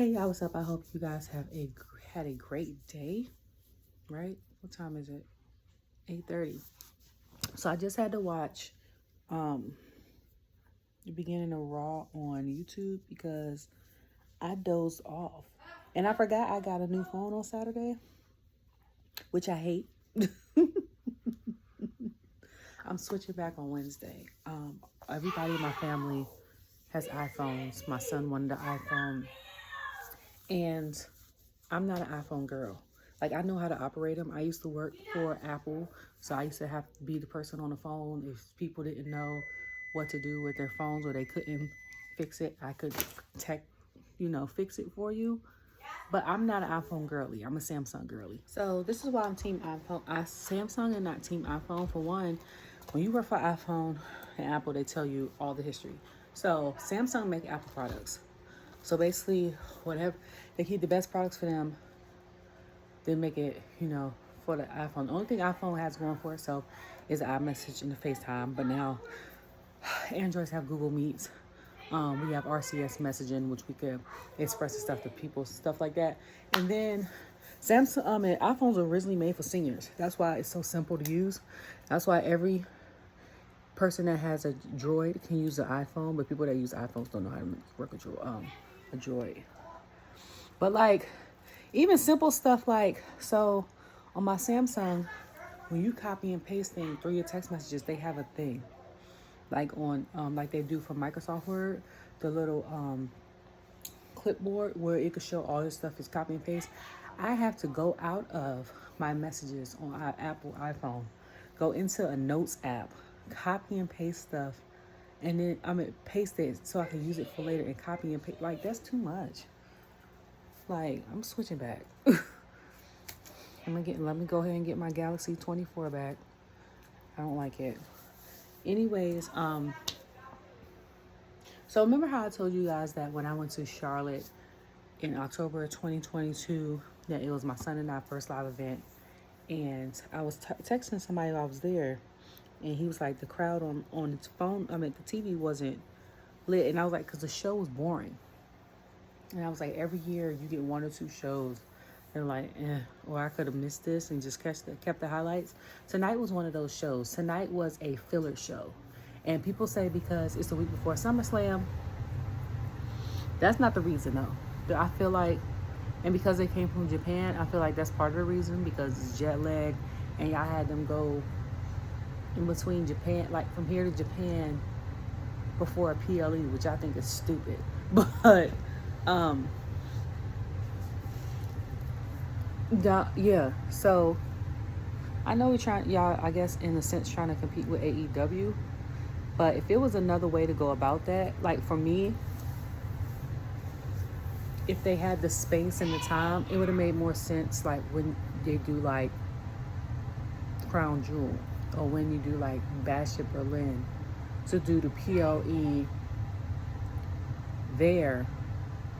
Hey y'all, what's up? I hope you guys had a great day, right? What time is it? 8:30. So I just had to watch the beginning of Raw on YouTube because I dozed off. And I forgot I got a new phone on Saturday, which I hate. I'm switching back on Wednesday. Everybody in my family has iPhones. My son wanted an iPhone. And I'm not an iPhone girl. Like, I know how to operate them. I used to work for Apple, so I used to have to be the person on the phone. If people didn't know what to do with their phones or they couldn't fix it, I could fix it for you. But I'm not an iPhone girly. I'm a Samsung girly. So this is why I'm team iPhone. Samsung and not team iPhone. For one, when you work for iPhone and Apple, they tell you all the history. So Samsung make Apple products. So basically, whatever, they keep the best products for them, then make it, for the iPhone. The only thing iPhone has going for itself is the iMessage and the FaceTime. But now, Androids have Google Meets. We have RCS messaging, which we can express the stuff to people, stuff like that. And then Samsung and iPhones are originally made for seniors. That's why it's so simple to use. That's why every person that has a Droid can use the iPhone, but people that use iPhones don't know how to work with a Droid. But like, even simple stuff like, so on my Samsung, when you copy and paste things through your text messages, they have a thing. Like on, like they do for Microsoft Word, the little clipboard where it could show all this stuff is copy and paste. I have to go out of my messages on Apple iPhone, go into a notes app, copy and paste stuff, and then paste it so I can use it for later and copy and paste. Like, that's too much. Like, I'm switching back. Let me go ahead and get my Galaxy 24 back. I don't like it. Anyways, so remember how I told you guys that when I went to Charlotte in October of 2022, that it was my son and I first live event, and I was texting somebody while I was there, and he was like, the crowd on its phone, the TV wasn't lit, and I was like, because the show was boring. And I was like, every year you get one or two shows. And like, or I could have missed this and just kept the highlights. Tonight was one of those shows. Tonight was a filler show. And people say because it's the week before SummerSlam, that's not the reason though. I feel like, and because they came from Japan, I feel like that's part of the reason, because it's jet lag and y'all had them go in between Japan, like from here to Japan before a PLE, which I think is stupid. But, yeah, so I know y'all, I guess in a sense, trying to compete with AEW, but if it was another way to go about that, like for me, if they had the space and the time, it would have made more sense, like when they do like Crown Jewel, or when you do like Bash at Berlin, to do the PLE there,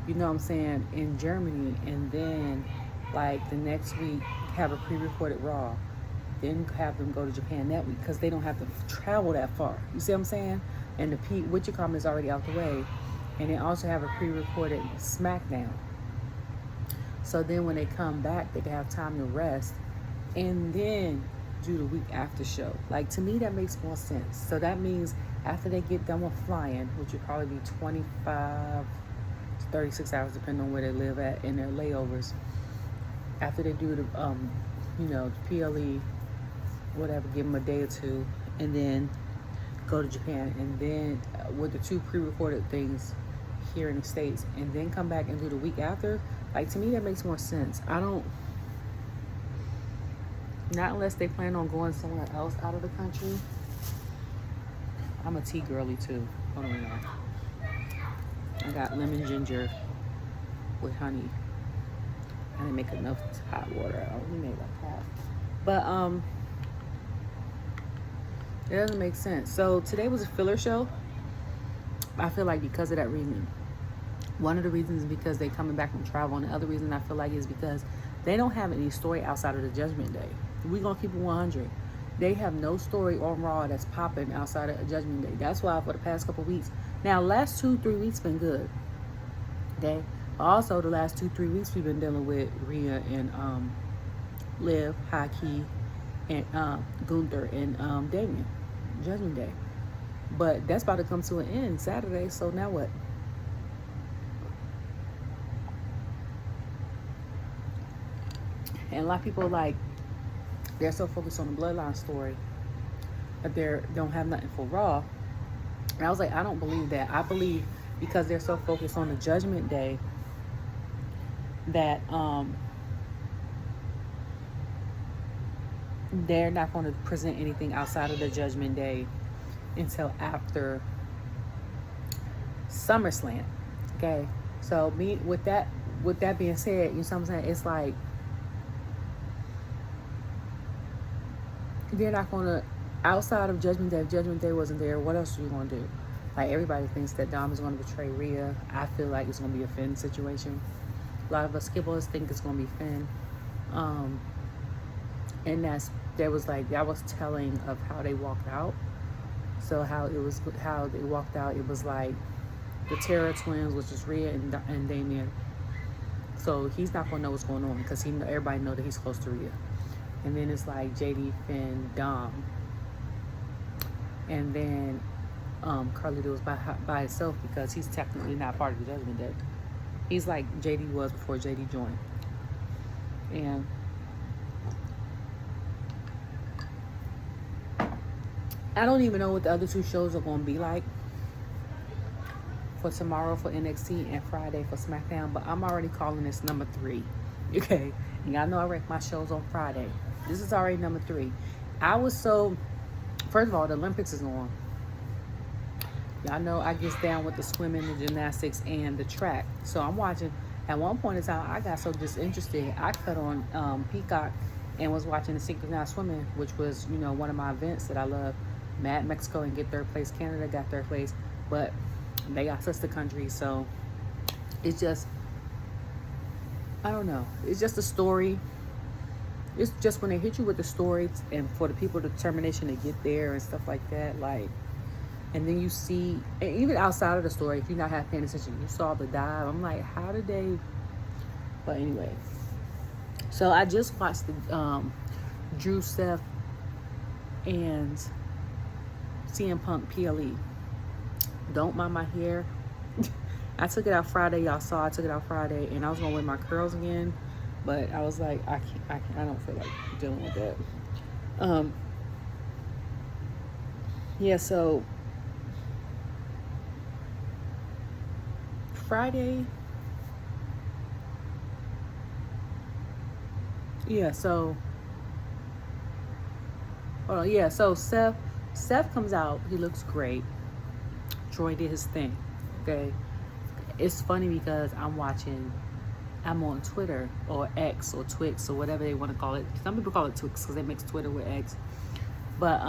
you know what I'm saying, in Germany, and then like the next week have a pre-recorded Raw, then have them go to Japan that week, because they don't have to travel that far. You see what I'm saying? And the is already out the way, and they also have a pre-recorded SmackDown. So then when they come back, they can have time to rest, and then do the week after show. Like, to me, that makes more sense. So that means after they get done with flying, which would probably be 25 to 36 hours, depending on where they live at in their layovers. After they do the, the PLE, whatever, give them a day or two, and then go to Japan, and then with the two pre-recorded things here in the States, and then come back and do the week after. Like, to me, that makes more sense. Not unless they plan on going somewhere else out of the country. I'm a tea girly too. Hold on, y'all. I got lemon ginger with honey. I didn't make enough hot water. I only made like half. But it doesn't make sense. So today was a filler show. I feel like because of that reason. One of the reasons is because they're coming back from travel, and the other reason I feel like is because they don't have any story outside of the Judgment Day. We're gonna keep it 100. They have no story on Raw that's popping outside of Judgment Day. That's why for the past couple weeks, now last 2-3 weeks been good. Okay, Also, the last 2-3 weeks we've been dealing with Rhea and Liv, Haki, and Gunther and Damien, Judgment Day. But that's about to come to an end Saturday, so now what? And a lot of people they're so focused on the Bloodline story that they don't have nothing for Raw. And I was like, I don't believe that. I believe because they're so focused on the Judgment Day that they're not going to present anything outside of the Judgment Day until after SummerSlam. Okay, so with that being said, you know what I'm saying? It's like they're not going to, outside of Judgment Day. If Judgment Day wasn't there, what else are you going to do? Like, everybody thinks that Dom is going to betray Rhea. I feel like it's going to be a Finn situation. A lot of us skibblers think it's going to be Finn. And that was telling of how they walked out. So how they walked out, it was like the Terror Twins, which is Rhea and Damien. So he's not going to know what's going on because everybody know that he's close to Rhea. And then it's like JD, Finn, Dom. And then Carlito was by himself because he's technically not part of the Judgment Day. He's like JD was before JD joined. And I don't even know what the other two shows are going to be like for tomorrow for NXT and Friday for SmackDown, but I'm already calling this number 3. Okay? And y'all know I rank my shows on Friday. This is already number 3. First of all, the Olympics is on. Y'all know I get down with the swimming, the gymnastics, and the track. So I'm watching. At one point in time, I got so disinterested. I cut on Peacock and was watching the synchronized swimming, which was, one of my events that I love. Mad Mexico and get third place. Canada got third place. But they got sister countries. So it's just, I don't know. It's just a story. It's just when they hit you with the story and for the people, the determination to get there and stuff like that, and then you see, and even outside of the story, if you're not half paying attention, you saw the dive. I'm like, how did they? But anyway, so I just watched the Drew, Seth, and CM Punk PLE. Don't mind my hair. I took it out Friday. Y'all saw I took it out Friday, and I was gonna wear my curls again, but I was like, I don't feel like dealing with that. Yeah. So Friday. Yeah. So. Oh yeah. So Seth comes out. He looks great. Troy did his thing. Okay. It's funny because I'm on Twitter or X or Twix or whatever they want to call it. Some people call it Twix because they mix Twitter with X. But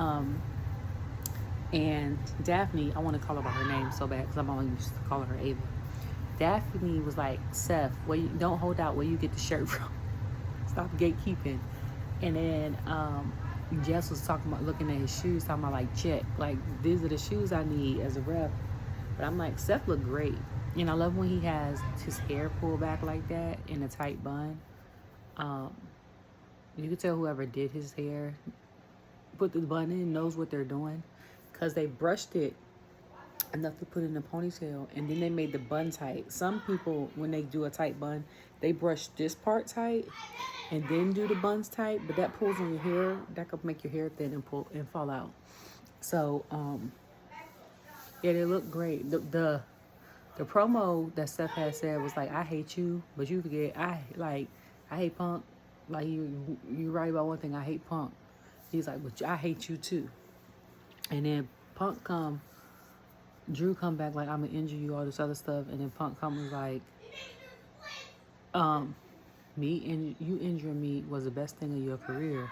and Daphne, I want to call her by her name so bad because I'm only used to calling her Ava. Daphne was like, Seth, don't hold out where you get the shirt from. Stop gatekeeping. And then Jess was talking about looking at his shoes, talking about check, these are the shoes I need as a rep. But I'm like, Seth looked great. And I love when he has his hair pulled back like that in a tight bun. You can tell whoever did his hair, put the bun in, knows what they're doing. Because they brushed it enough to put in a ponytail. And then they made the bun tight. Some people, when they do a tight bun, they brush this part tight and then do the buns tight. But that pulls on your hair. That could make your hair thin and fall out. So, yeah, they look great. The promo that Seth had said was I hate you, but you forget I hate Punk. You right about one thing, I hate Punk. He's like, but I hate you too. And then Drew come back I'm gonna injure you, all this other stuff, and then Punk comes you injuring me was the best thing of your career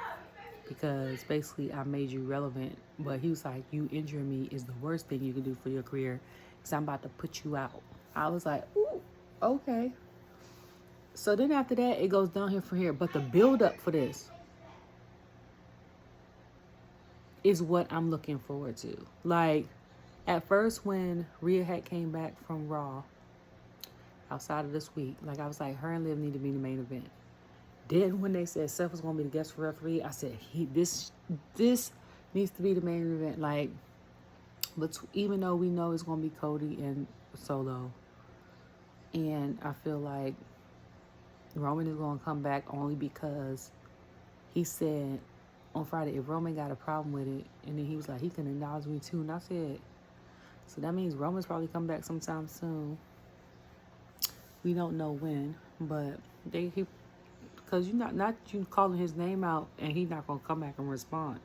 because basically I made you relevant. But he was like, you injuring me is the worst thing you can do for your career because I'm about to put you out. I was like, ooh, okay. So then after that, it goes downhill from here. But the build up for this is what I'm looking forward to. At first when Rhea had came back from Raw outside of this week. Like, I was like, her and Liv need to be the main event. Then when they said Seth was going to be the guest referee, I said, this needs to be the main event. Like, but even though we know it's going to be Cody and Solo, and I feel like Roman is going to come back only because he said on Friday, if Roman got a problem with it, and then he was like, he can acknowledge me too. And I said, so that means Roman's probably come back sometime soon. We don't know when, but because you're not you calling his name out, and he's not going to come back and respond.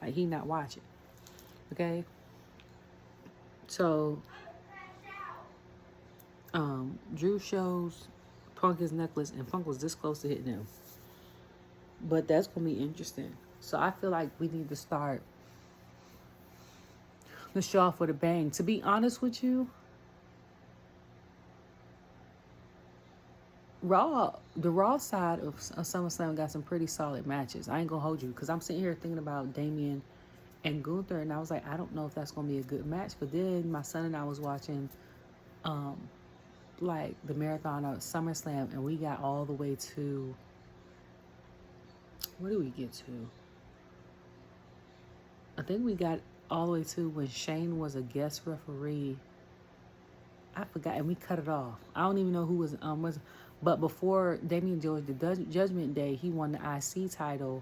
Like, he not watching. Okay? So, Drew shows Punk his necklace, and Punk was this close to hitting him. But that's going to be interesting. So I feel like we need to start the show off with a bang. To be honest with you, the Raw side of SummerSlam got some pretty solid matches. I ain't going to hold you, because I'm sitting here thinking about Damian and Gunther, and I was like, I don't know if that's going to be a good match. But then my son and I was watching like the marathon of SummerSlam, and we got all the way to, where did we get to? I think we got all the way to when Shane was a guest referee. I forgot, and we cut it off. I don't even know who was but before Damian Jones, the Judgment Day, he won the IC title.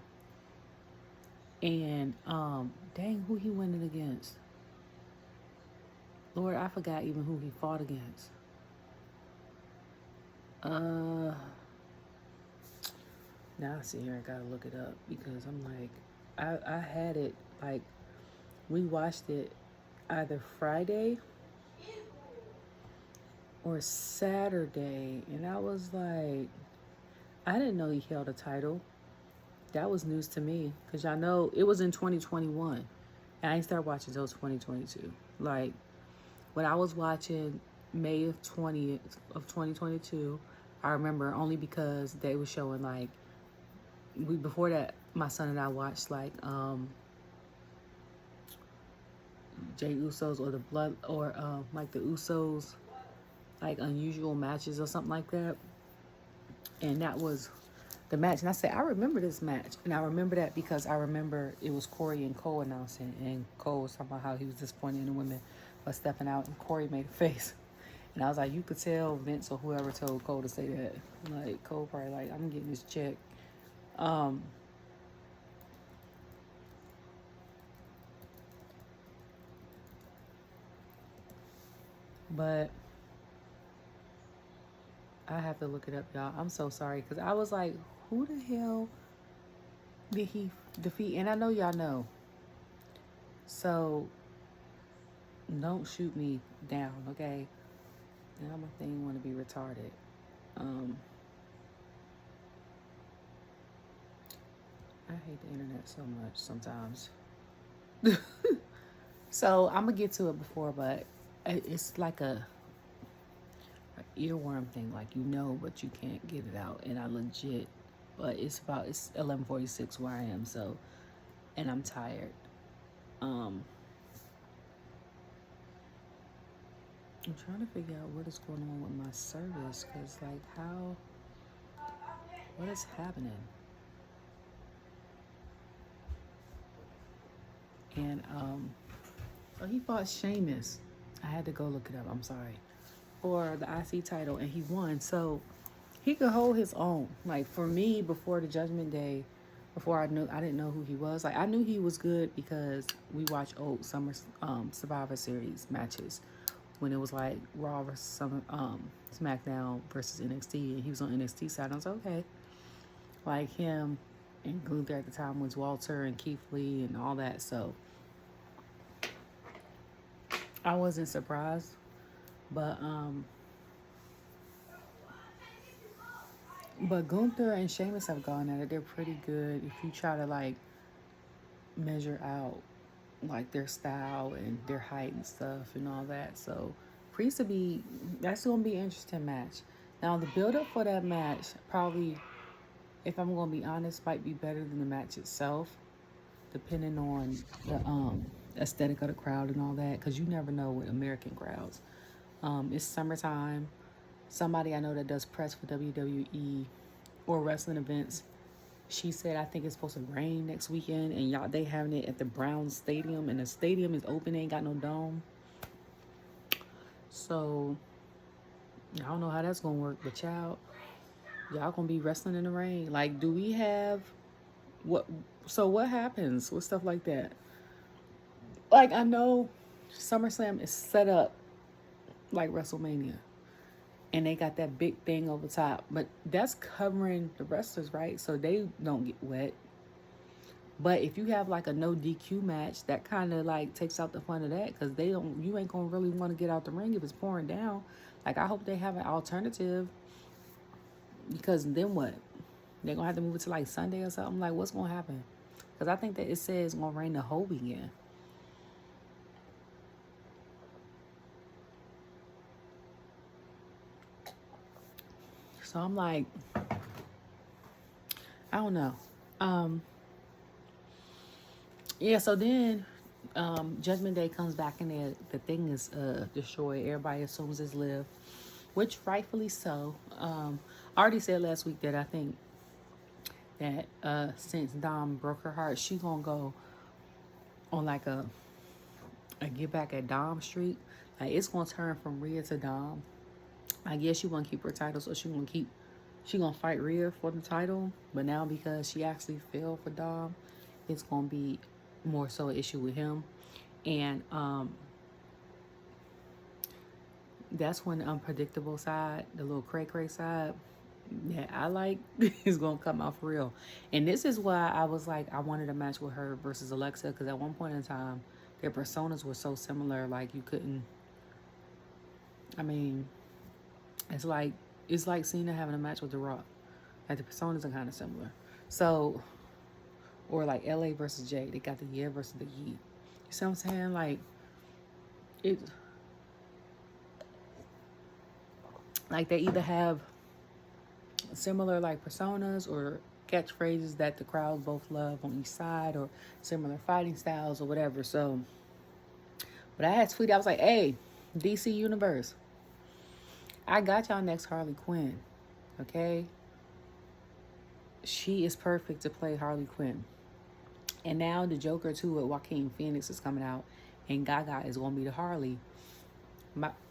And dang, who he winning against? Lord, I forgot even who he fought against. Now I sit here and gotta look it up, because I'm like, I had it, like, we watched it either Friday or Saturday, and I was like, I didn't know he held a title. That was news to me, because y'all know it was in 2021, and I didn't start watching until 2022. Like, when I was watching May of 2022, I remember only because they were showing, like, before that, my son and I watched, like, Jey Usos or the Blood, or like the Usos, like unusual matches or something like that. And that was the match. And I said, I remember this match. And I remember that because I remember it was Corey and Cole announcing, and Cole was talking about how he was disappointed in the women for stepping out, and Corey made a face. And I was like, you could tell Vince or whoever told Cole to say that. Like, Cole probably like, I'm getting this check. But I have to look it up, y'all. I'm so sorry, because I was like, who the hell did he defeat? And I know y'all know. So don't shoot me down, okay? Now my thing want to be retarded. I hate the internet so much sometimes. So I'm gonna get to it before, but it's like a earworm thing, like, you know, but you can't get it out. And I legit, but it's 11:46 where I am, so, and I'm tired. I'm trying to figure out what is going on with my service, because, like, what is happening? And so he fought Sheamus. I had to go look it up, I'm sorry, for the IC title, and he won. So he could hold his own. Like, for me, before the Judgment Day, before I didn't know who he was. Like, I knew he was good because we watched old Summer Survivor Series matches when it was like Raw versus SmackDown versus NXT, and he was on NXT side. And I was like, okay, like him and Gunther at the time was Walter and Keith Lee and all that. So I wasn't surprised, but Gunther and Sheamus have gone at it. They're pretty good if you try to, like, measure out, like, their style and their height and stuff and all that. So that's going to be an interesting match. Now, the build-up for that match probably, if I'm going to be honest, might be better than the match itself, depending on the aesthetic of the crowd and all that, because you never know with American crowds. It's summertime. somebody I know that does press for WWE or wrestling events. She said I think it's supposed to rain next weekend, and y'all they having it at the Browns Stadium, and the stadium is open, ain't got no dome. So I don't know how that's gonna work, but y'all gonna be wrestling in the rain. Like, do we have what? So what happens with stuff like that? Like, I know SummerSlam is set up like WrestleMania, and they got that big thing over top, but that's covering the wrestlers, right? So they don't get wet. But if you have like a no DQ match, that kind of like takes out the fun of that, because you ain't gonna really want to get out the ring if it's pouring down. Like, I hope they have an alternative, because then what? They're gonna have to move it to like Sunday or something. Like, what's gonna happen? Because I think that it says it's gonna rain the whole weekend. So I'm like, I don't know. Yeah, so then Judgment Day comes back, and the thing is destroyed. Everybody assumes it's Liv, which rightfully so. I already said last week that I think that since Dom broke her heart, she gonna go on like a get back at Dom streak. Like, it's gonna turn from Rhea to Dom. I guess she wanna keep her title, so she gonna fight Rhea for the title. But now, because she actually fell for Dom, it's gonna be more so an issue with him. And that's when the unpredictable side, the little cray side that I like, is gonna come out for real. And this is why I was like, I wanted a match with her versus Alexa, because at one point in time their personas were so similar, like you couldn't, I mean, it's like Cena having a match with The Rock. Like, the personas are kind of similar. So, or like LA versus Jay, they got the yeah versus the ye. You see what I'm saying? Like, it, like, they either have similar like personas or catchphrases that the crowd both love on each side, or similar fighting styles or whatever. So, but I had tweeted, I was like, hey, DC Universe, I got y'all next Harley Quinn, okay? She is perfect to play Harley Quinn. And now the Joker 2 with Joaquin Phoenix is coming out, and Gaga is going to be the Harley.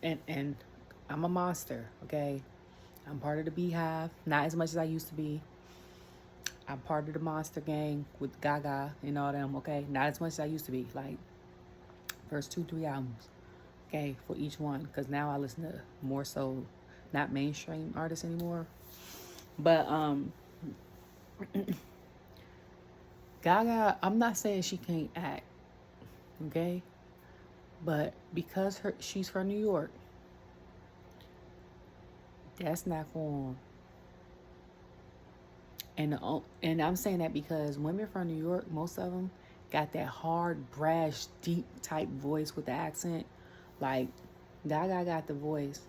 And I'm a monster, okay? I'm part of the Beehive, not as much as I used to be. I'm part of the monster gang with Gaga and all them, okay? Not as much as I used to be. Like, first 2-3 albums, okay, for each one. Because now I listen to more so, not mainstream artists anymore. But, Gaga, I'm not saying she can't act, okay? But because she's from New York, that's not going on. And I'm saying that because women from New York, most of them got that hard, brash, deep type voice with the accent. Like, Gaga got the voice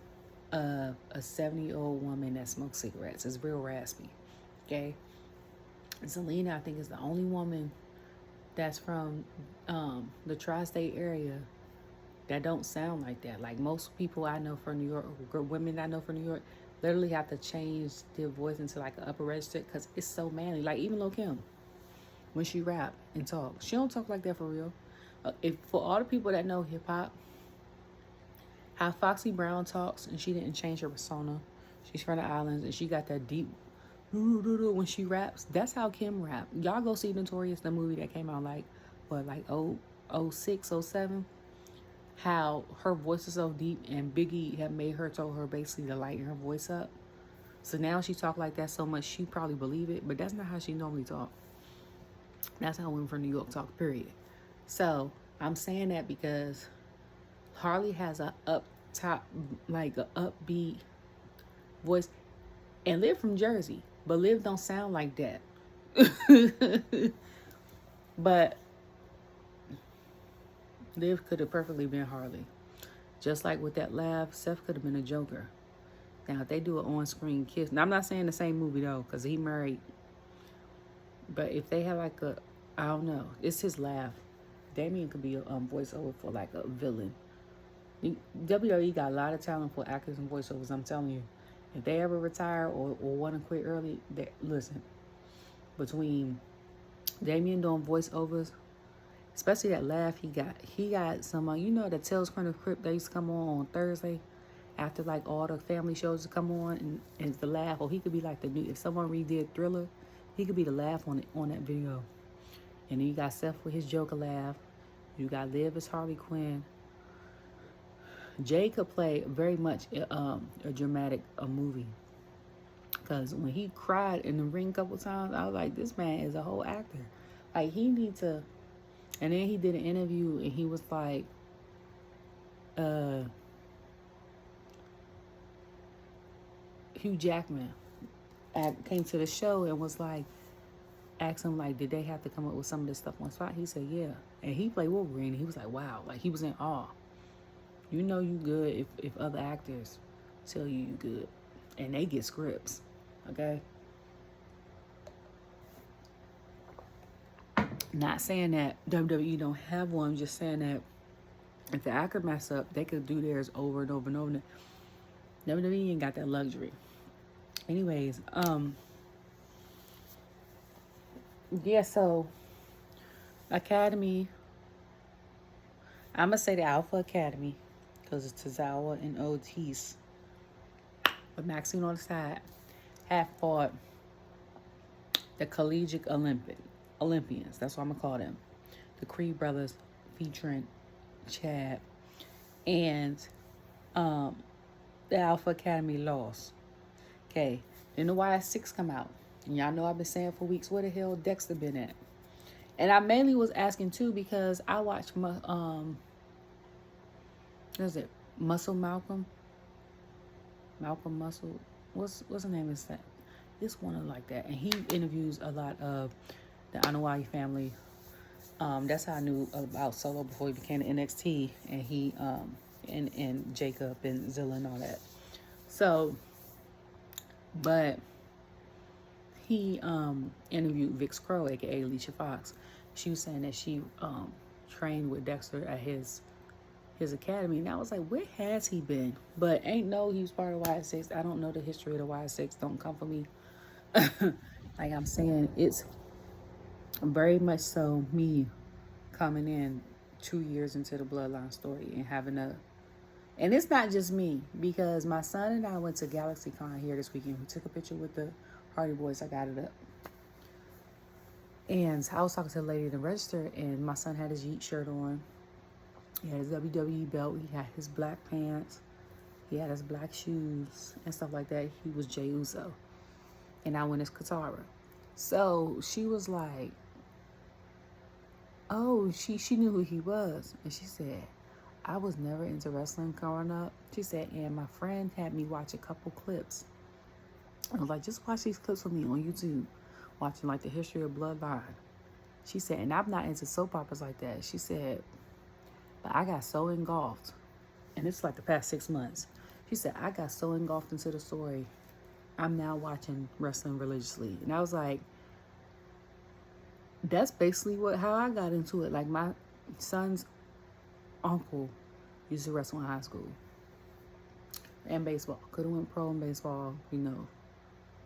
of a 70-year-old woman that smokes cigarettes. It's real raspy, okay? Zelina, I think, is the only woman that's from the tri-state area that don't sound like that. Like, most people I know from New York, women I know from New York, literally have to change their voice into like an upper register, because it's so manly. Like, even Lil Kim, when she rap and talk, she don't talk like that for real. If for all the people that know hip hop, how Foxy Brown talks, and she didn't change her persona. She's from the islands, and she got that deep when she raps. That's how Kim rap. Y'all go see Notorious, the movie that came out like 06, 07. How her voice is so deep, and Biggie had made her, told her basically to lighten her voice up. So now she talk like that so much, she probably believe it, but that's not how she normally talk. That's how women from New York talk, period. So I'm saying that because Harley has a up top, like a upbeat voice, and Liv from Jersey, but Liv don't sound like that. But Liv could have perfectly been Harley. Just like with that laugh, Seth could have been a Joker. Now, if they do an on-screen kiss, now I'm not saying the same movie though, because he married. But if they have like a, I don't know, it's his laugh. Damien could be a voiceover for like a villain. WWE got a lot of talent for actors and voiceovers, I'm telling you. If they ever retire or want to quit early, listen, between Damien doing voiceovers, especially that laugh he got some, you know, that Tales from the Crypt that used to come on Thursday after like all the family shows to come on, and the laugh, or he could be like the new, if someone redid Thriller, he could be the laugh on that video. And then you got Seth with his Joker laugh. You got Liv as Harley Quinn. Jey could play very much a dramatic movie. Because when he cried in the ring a couple times, I was like, this man is a whole actor. Like, he needs to... And then he did an interview, and he was like, Hugh Jackman came to the show and was like, asked him, like, did they have to come up with some of this stuff on spot? He said, yeah. And he played Wolverine. He was like, wow. Like, he was in awe. You know you good if other actors tell you good. And they get scripts. Okay? Not saying that WWE don't have one. I'm just saying that if the actor mess up, they could do theirs over and over and over. WWE ain't got that luxury. Anyways, yeah, so Academy, I'm gonna say the Alpha Academy because it's Tozawa and Otis, but Maxxine on the side have fought the Collegiate Olympians. That's what I'm gonna call them, the Creed brothers featuring Chad, and the Alpha Academy lost. Okay, then the YS6 come out. And y'all know I've been saying for weeks, where the hell Dexter been at? And I mainly was asking too because I watched what is it? Malcolm Muscle. What's the name of that? This one like that. And he interviews a lot of the Anoa'i family. That's how I knew about Solo before he became the NXT, and he and Jacob and Zilla and all that. So, but he interviewed Vix Crow, aka Alicia Fox. She was saying that she trained with Dexter at his academy, and I was like, where has he been? But ain't no he was part of YS6. I don't know the history of the YS6. Don't come for me. Like I'm saying, it's very much so me coming in 2 years into the Bloodline story and having and it's not just me, because my son and I went to GalaxyCon here this weekend. We took a picture with the Hardy Boys. I got it up. And I was talking to the lady at the register, and my son had his Yeet shirt on. He had his WWE belt. He had his black pants. He had his black shoes and stuff like that. He was Jey Uso. And I went as Katana. So she was like, oh, she knew who he was. And she said, I was never into wrestling growing up. She said, and my friend had me watch a couple clips. I was like, just watch these clips with me on YouTube, watching like the history of Bloodline. She said, and I'm not into soap operas like that. She said, but I got so engulfed, and it's like the past 6 months. She said, I got so engulfed into the story, I'm now watching wrestling religiously. And I was like, that's basically how I got into it. Like, my son's uncle used to wrestle in high school and baseball. Could have went pro in baseball, you know.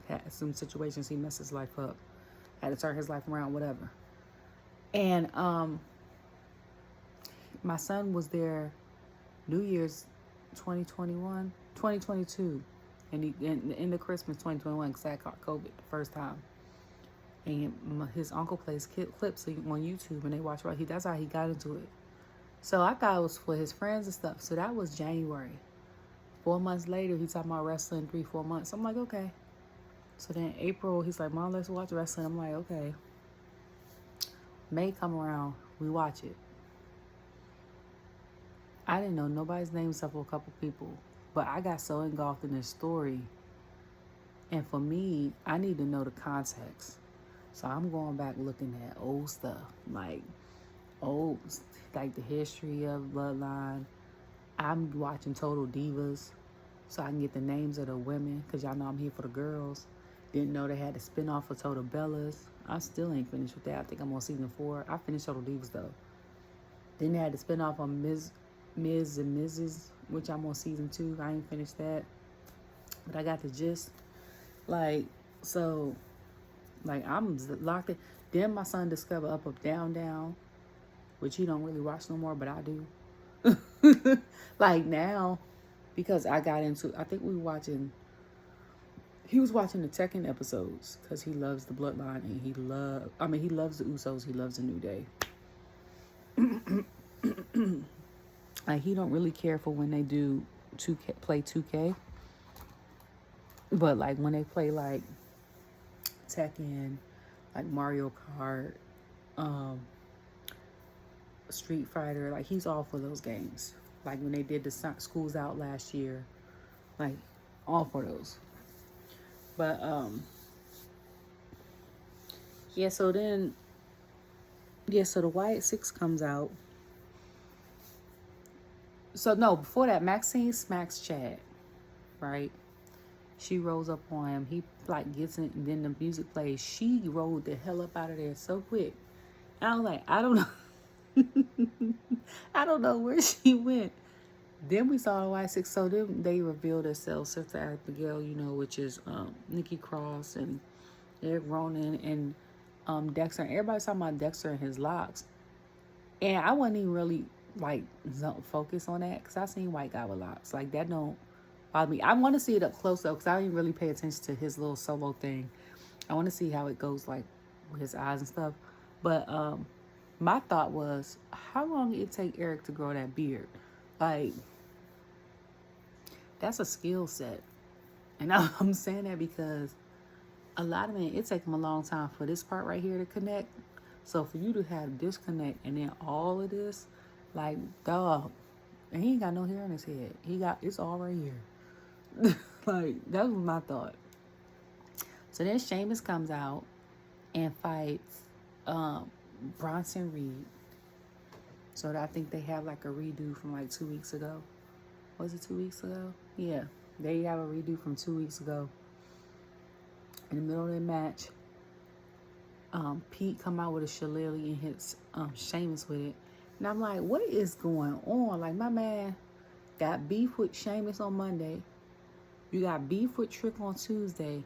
Had some situations, he messed his life up, had to turn his life around, whatever. And my son was there New Year's 2022, and he in the Christmas 2021, because I caught COVID the first time. And his uncle plays clips on YouTube, and they watch. That's how he got into it. So I thought it was for his friends and stuff. So that was January. 4 months later, he's talking about wrestling. 3-4 months. I'm like, okay. So then April, he's like, Mom, let's watch wrestling. I'm like, okay. May come around, we watch it. I didn't know nobody's name except for a couple people, but I got so engulfed in this story. And for me, I need to know the context. So I'm going back looking at old stuff, like the history of Bloodline. I'm watching Total Divas so I can get the names of the women, because y'all know I'm here for the girls. Didn't know they had a spinoff of Total Bellas. I still ain't finished with that. I think I'm on season 4. I finished Total Divas though. Then they had the spinoff on Ms. and Mrs., which I'm on season 2. I ain't finished that. but I got the gist. Like, so, like, I'm locked in. Then my son discovered Up, Up, Down, Down, which he don't really watch no more, but I do. Like, now, because I got into, I think he was watching the Tekken episodes because he loves the Bloodline and he loves the Usos, he loves the New Day. Like, he don't really care for when they do 2K, play 2K. But, like, when they play, like, Tekken, like Mario Kart, Street Fighter, like, he's all for those games. Like, when they did the Schools Out last year, like, all for those. But, yeah, so the Wyatt 6 comes out. So, no, before that, Maxxine smacks Chad, right? She rolls up on him. He, like, gets in, and then the music plays. She rolled the hell up out of there so quick. And I was like, I don't know. I don't know where she went. Then we saw the Wyatt 6. So then they revealed themselves, Sister Abigail, which is Nikki Cross and Eric Ronan and Dexter. And everybody's talking about Dexter and his locks. And I wasn't even really, like, focus on that because I seen white guy with locks. Like, that don't bother me. I want to see it up close, though, because I didn't really pay attention to his little solo thing. I want to see how it goes, like, with his eyes and stuff. But my thought was, how long did it take Eric to grow that beard? Like, that's a skill set. And I'm saying that because a lot of men, it takes them a long time for this part right here to connect. So for you to have disconnect and then all of this, like, dog, and he ain't got no hair on his head. It's all right here. Like, that was my thought. So then Sheamus comes out and fights Bronson Reed. So I think they have like a redo from like 2 weeks ago. Was it 2 weeks ago? Yeah. They have a redo from 2 weeks ago. In the middle of the match, Pete come out with a shillelagh and hits Sheamus with it. And I'm like, what is going on? Like, my man got beef with Sheamus on Monday. You got beef with Trick on Tuesday.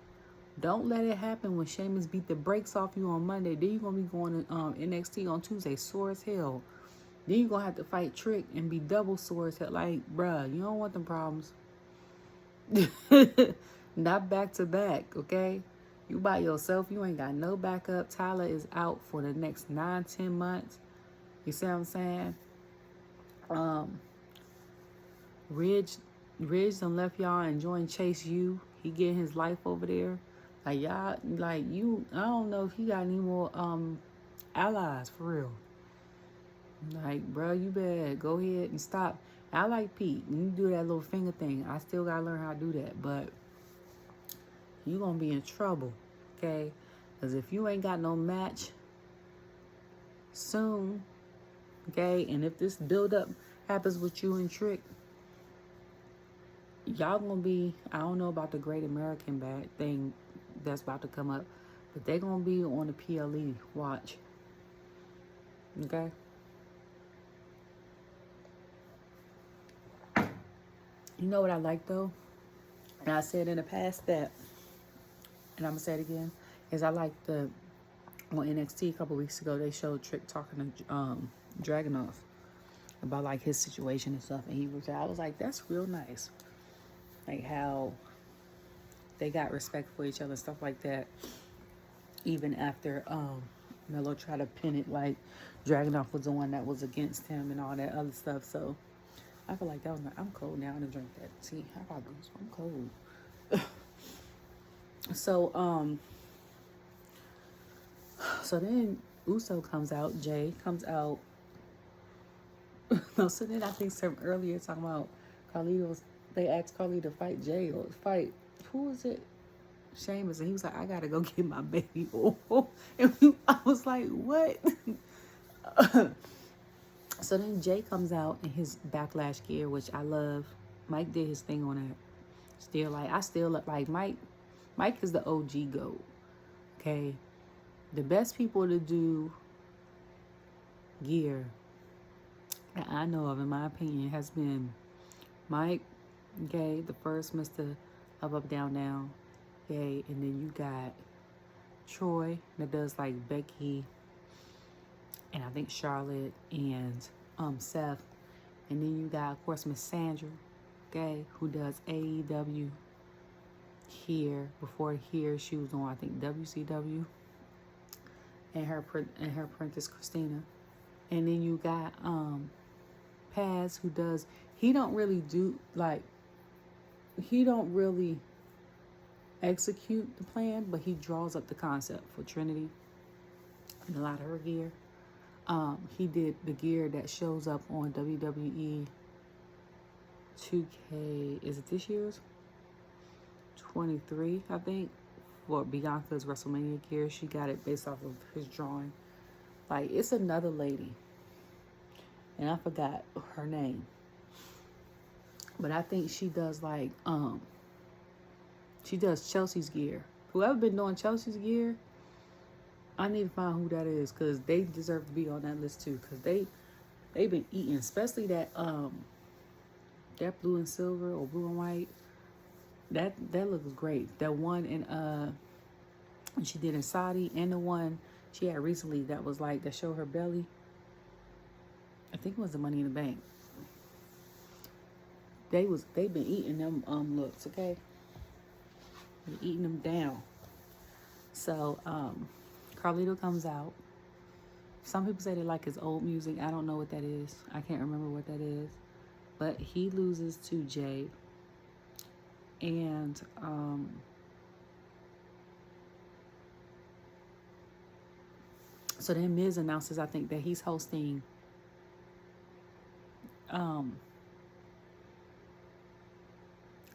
Don't let it happen when Sheamus beat the brakes off you on Monday. Then you're going to be going to NXT on Tuesday, sore as hell. Then you're going to have to fight Trick and be double sore as hell. Like, bruh, you don't want them problems. Not back to back, okay? You by yourself. You ain't got no backup. Tyler is out for the next 9-10 months. You see what I'm saying? Ridge done left y'all and joined Chase U. He getting his life over there. Like, y'all, like, you, I don't know if he got any more allies, for real. Like, bro, you better go ahead and stop. I like Pete. You do that little finger thing. I still got to learn how to do that. But you going to be in trouble, okay? Because if you ain't got no match soon, okay, and if this build-up happens with you and Trick, y'all going to be, I don't know about the Great American Bad thing that's about to come up, but they're going to be on the PLE watch, okay? You know what I like, though? And I said in the past that, and I'm going to say it again, is I like on NXT a couple weeks ago, they showed Trick talking to Dragunov about, like, his situation and stuff. And I was like, that's real nice. Like, how they got respect for each other and stuff like that. Even after Melo tried to pin it, like, Dragunov was the one that was against him and all that other stuff. So I feel like that was I'm cold now. I'm gonna drink that tea. How about this? I'm cold. So then Uso comes out. Jey comes out. No, so then I think some earlier talking about Carlito. They asked Carlito to fight Jey or fight. Who was it? Sheamus. And he was like, I gotta go get my baby oil. And I was like, what? So then Jey comes out in his backlash gear, which I love. Mike did his thing on that. I still like Mike. Mike is the OG GOAT. Okay. The best people to do gear that I know of, in my opinion, has been Mike, okay, the first Mr. up, down, down. Okay, and then you got Troy that does like Becky and I think Charlotte and Seth. And then you got, of course, Miss Sandra, okay, who does AEW here. Before here, she was on, I think, WCW. And her apprentice, Christina. And then you got Paz, who does, he don't really execute the plan, but he draws up the concept for Trinity and a lot of her gear. He did the gear that shows up on WWE 2K, is it this year's? 23, I think, for Bianca's WrestleMania gear. She got it based off of his drawing. Like, it's another lady, and I forgot her name, but I think she does like, she does Chelsea's gear. Whoever been doing Chelsea's gear, I need to find who that is, because they deserve to be on that list too, because they've been eating, especially that that blue and silver or blue and white. That looks great. That one in she did in Saudi, and the one she had recently that was like that showed her belly. I think it was the Money in the Bank. They've been eating them looks, okay? They're eating them down. So Carlito comes out. Some people say they like his old music. I don't know what that is. I can't remember what that is. But he loses to Jey. And so then Miz announces, I think, that he's hosting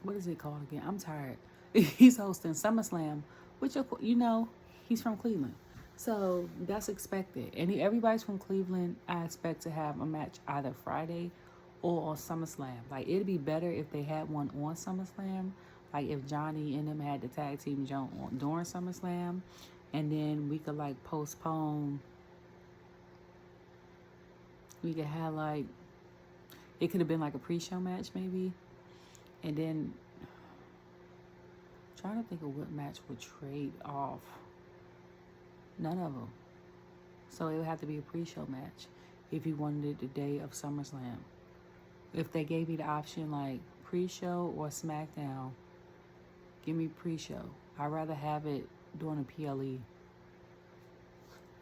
what is it called again? I'm tired. He's hosting SummerSlam, which, you know, he's from Cleveland. So that's expected. And everybody's from Cleveland. I expect to have a match either Friday or on SummerSlam. Like, it'd be better if they had one on SummerSlam. Like, if Johnny and them had the tag team jump on during SummerSlam. And then we could, like, postpone. We could have, like, it could have been, like, a pre-show match, maybe. And then, I'm trying to think of what match would trade off. None of them. So it would have to be a pre-show match if you wanted it the day of SummerSlam. If they gave me the option, like, pre-show or SmackDown, give me pre-show. I'd rather have it during a PLE.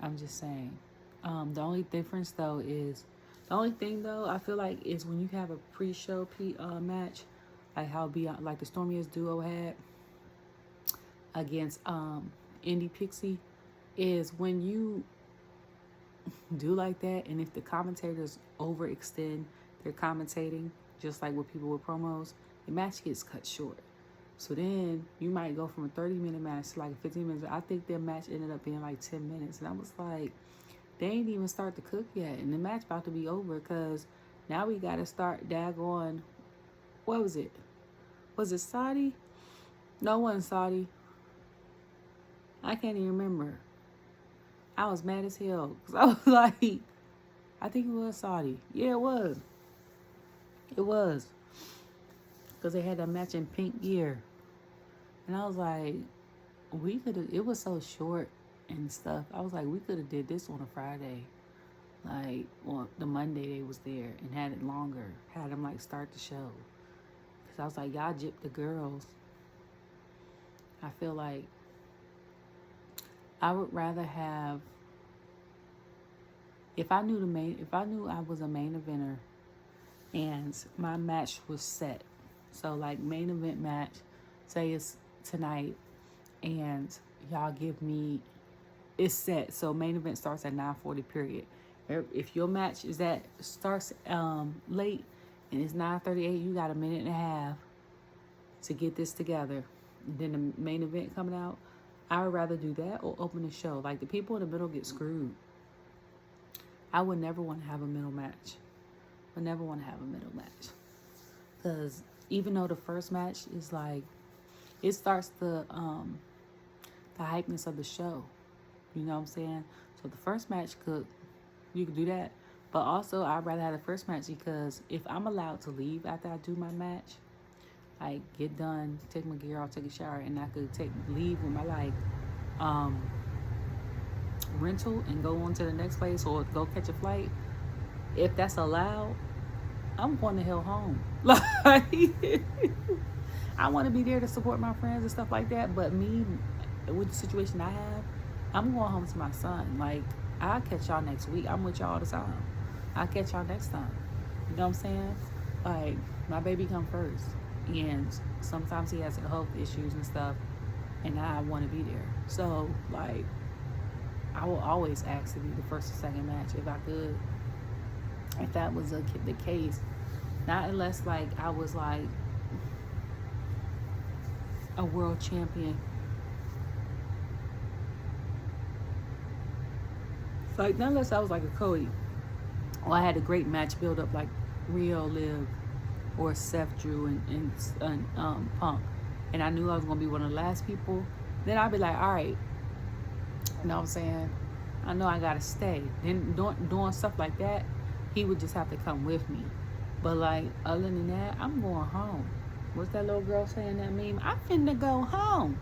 I'm just saying. The only difference, though, is... The only thing, though, I feel like is when you have a pre-show match, like how like the Stormiest duo had against Indie Pixie, is when you do like that, and if the commentators overextend their commentating, just like with people with promos, the match gets cut short. So then you might go from a 30-minute match to like a 15 minutes. I think their match ended up being like 10 minutes. And I was like, they ain't even start to cook yet. And the match about to be over because now we got to start daggone. What was it? Was it Saudi? No, it wasn't Saudi. I can't even remember. I was mad as hell because I was like, I think it was Saudi. Yeah, it was. It was. Because they had that match in pink gear. And I was like, we could have, it was so short and stuff. I was like, we could have did this on a Friday. Like, on the Monday they was there and had it longer. Had them, like, start the show. Because I was like, y'all gypped the girls. I feel like I would rather have, if I knew I was a main eventer and my match was set. So, like, main event match, say it's tonight, and y'all give me, it's set. So, main event starts at 9:40, period. If your match starts late and it's 9:38, you got a minute and a half to get this together. And then the main event coming out, I would rather do that or open the show. Like, the people in the middle get screwed. I would never want to have a middle match. Because even though the first match is like, it starts the hypeness of the show. You know what I'm saying? So the first match you could do that. But also, I'd rather have the first match because if I'm allowed to leave after I do my match, like get done, take my gear off, take a shower, and I could leave with my like rental and go on to the next place or go catch a flight. If that's allowed, I'm going the hell home. Like, I want to be there to support my friends and stuff like that, but me, with the situation I have, I'm going home to my son. Like, I'll catch y'all next week. I'm with y'all all the time. I'll catch y'all next time. You know what I'm saying? Like, my baby come first. And sometimes he has health issues and stuff, and I want to be there. So, like, I will always ask to be the first or second match if I could. If that was the case. Not unless, like, I was, like, a world champion. Like, not unless I was like a Cody. Or I had a great match build up like Rio, Liv, or Seth, Drew, and Punk. And I knew I was going to be one of the last people. Then I'd be like, all right. You know what I'm saying? I know I got to stay. Then doing stuff like that, he would just have to come with me. But, like, other than that, I'm going home. What's that little girl saying that meme? I'm finna go home.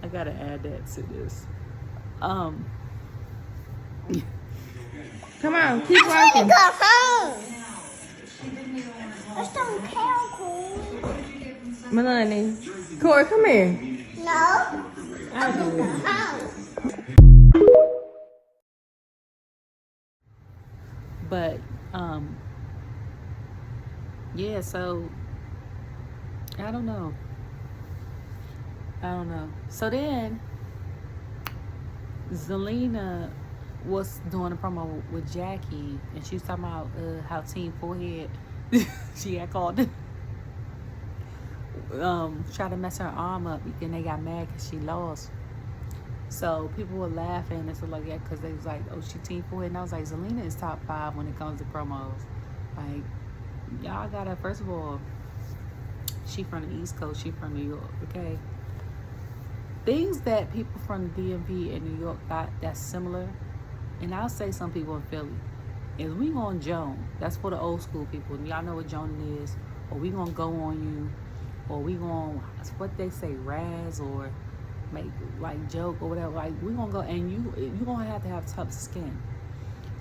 I got to add that to this. Come on, keep walking. Go home. That's not cool. Melanie. Corey, come here. No. I'll do it. But, yeah, so, I don't know. So then, Zelina was doing a promo with Jackie, and she was talking about how Team Forehead, she had called try to mess her arm up, and they got mad because she lost. So people were laughing and stuff like that because they was like, oh, she Team Forehead. And I was like, Zelina is top 5 when it comes to promos. Like, y'all gotta, first of all, she from the East Coast, she from New York, okay? Things that people from the DMV and New York thought that's similar, and I'll say some people in Philly, is we gonna Joan. That's for the old school people. Y'all know what Joan is. Or we gonna go on you. Or we gonna, what they say, razz or make like joke or whatever. Like, we gonna go, and you gonna have to have tough skin.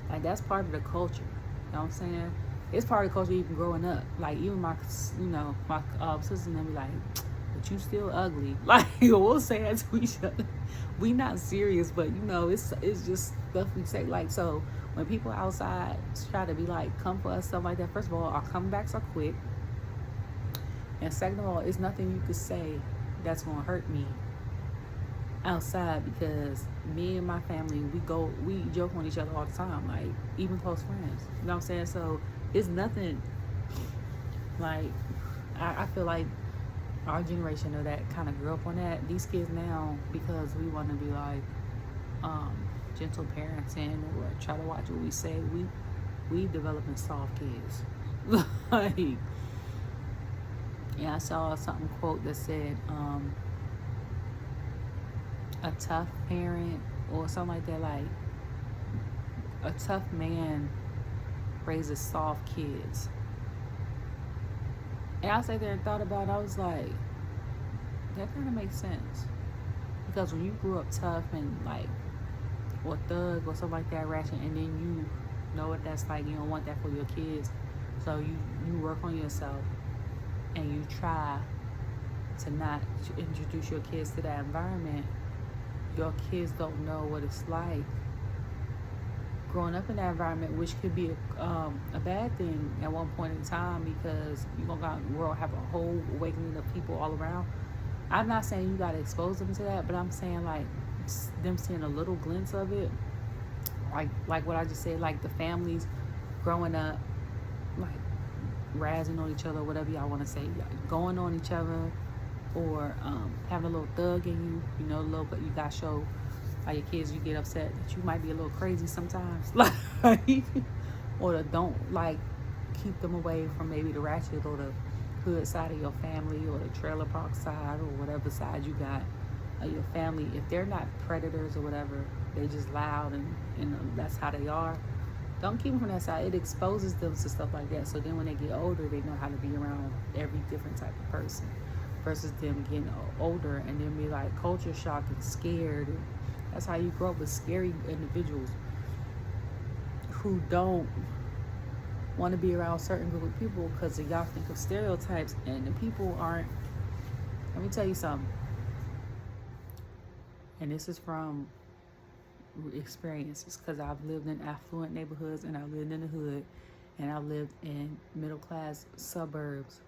Like, that's part of the culture. You know what I'm saying? It's part of the culture even growing up. Like, even my sisters and them be like, but you still ugly. Like, we'll say that to each other. We not serious, but it's just stuff we say. Like, so when people outside try to be like, come for us, stuff like that, first of all, our comebacks are quick. And second of all, it's nothing you could say that's gonna hurt me outside, because me and my family, we joke on each other all the time, like even close friends. You know what I'm saying? So it's nothing. Like, I feel like our generation of that kind of grew up on that. These kids now, because we want to be like gentle parenting or try to watch what we say, we developing soft kids. Like, yeah, I saw something quote that said a tough parent or something like that, like a tough man raises soft kids. And I sat there and thought about it. I was like, that kind of makes sense. Because when you grew up tough and like, or thug or something like that, ratchet, and then you know what that's like, you don't want that for your kids. So you work on yourself and you try to not introduce your kids to that environment. Your kids don't know what it's like growing up in that environment, which could be a bad thing at one point in time, because you're gonna world have a whole awakening of people all around. I'm not saying you gotta expose them to that, but I'm saying like them seeing a little glimpse of it, like what I just said, like the families growing up, like razzing on each other, whatever y'all want to say, going on each other, or having a little thug in you, a little, but you gotta show like your kids, you get upset that you might be a little crazy sometimes, like, or the don't, like, keep them away from maybe the ratchet or the hood side of your family, or the trailer park side, or whatever side you got of your family. If they're not predators or whatever, they just loud and that's how they are, don't keep them from that side. It exposes them to stuff like that. So then when they get older, they know how to be around every different type of person. Versus them getting older and then be like culture shock and scared. And that's how you grow up with scary individuals who don't want to be around certain group of people because y'all think of stereotypes and the people aren't. Let me tell you something. And this is from experiences because I've lived in affluent neighborhoods and I've lived in the hood and I've lived in middle class suburbs.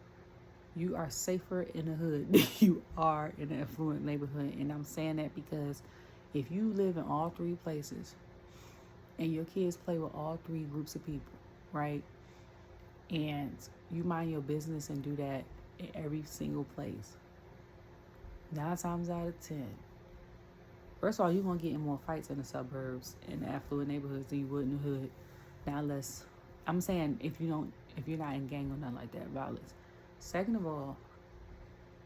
You are safer in the hood than you are in an affluent neighborhood. And I'm saying that because if you live in all three places and your kids play with all three groups of people, right? And you mind your business and do that in every single place. 9 times out of 10. First of all, you're going to get in more fights in the suburbs and the affluent neighborhoods than you would in the hood. Now, unless, I'm saying if you're not in gang or nothing like that, violence. Second of all,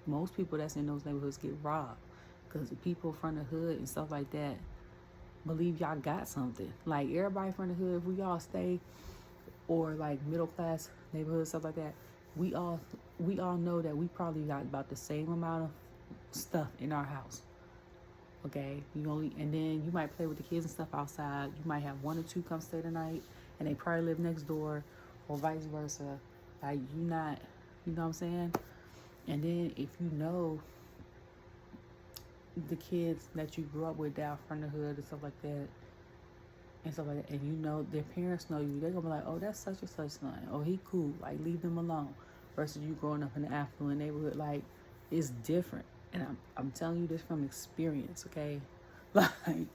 most people that's in those neighborhoods get robbed because the people from the hood and stuff like that believe y'all got something. Like everybody from the hood, if we all stay, or like middle class neighborhoods, stuff like that, we all know that we probably got about the same amount of stuff in our house. Okay, and then you might play with the kids and stuff outside. You might have 1 or 2 come stay the night, and they probably live next door, or vice versa. Like you know what I'm saying? And then if you know the kids that you grew up with down from the hood and stuff like that, and you know their parents know you, they're gonna be like, oh, that's such and such son. Oh, he cool. Like leave them alone. Versus you growing up in an affluent neighborhood, like it's different. And I'm telling you this from experience, okay? Like,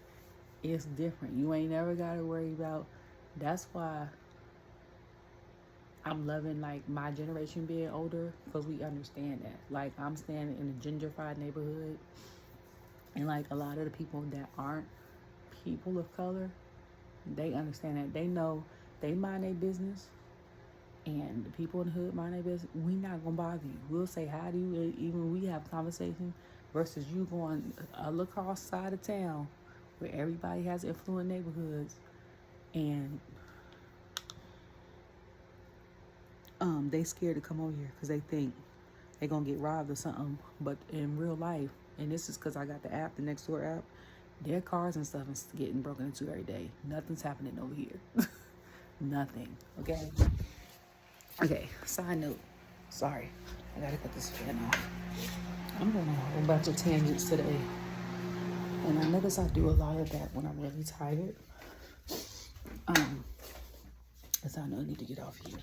it's different. You ain't never got to worry about. That's why I'm loving, like, my generation being older, because we understand that. Like, I'm standing in a gentrified neighborhood, and, like, a lot of the people that aren't people of color, they understand that. They know they mind their business, and the people in the hood mind their business. We not gonna bother you. We'll say hi to you even when we have a conversation, versus you going across side of town where everybody has affluent neighborhoods and they scared to come over here because they think they gonna get robbed or something. But in real life, and this is because I got the app, the next door app, their cars and stuff is getting broken into every day. Nothing's happening over here. Nothing. Okay, side note. Sorry, I gotta cut this fan off. I'm going on a bunch of tangents today. And I notice I do a lot of that when I'm really tired. Because I know I need to get off here.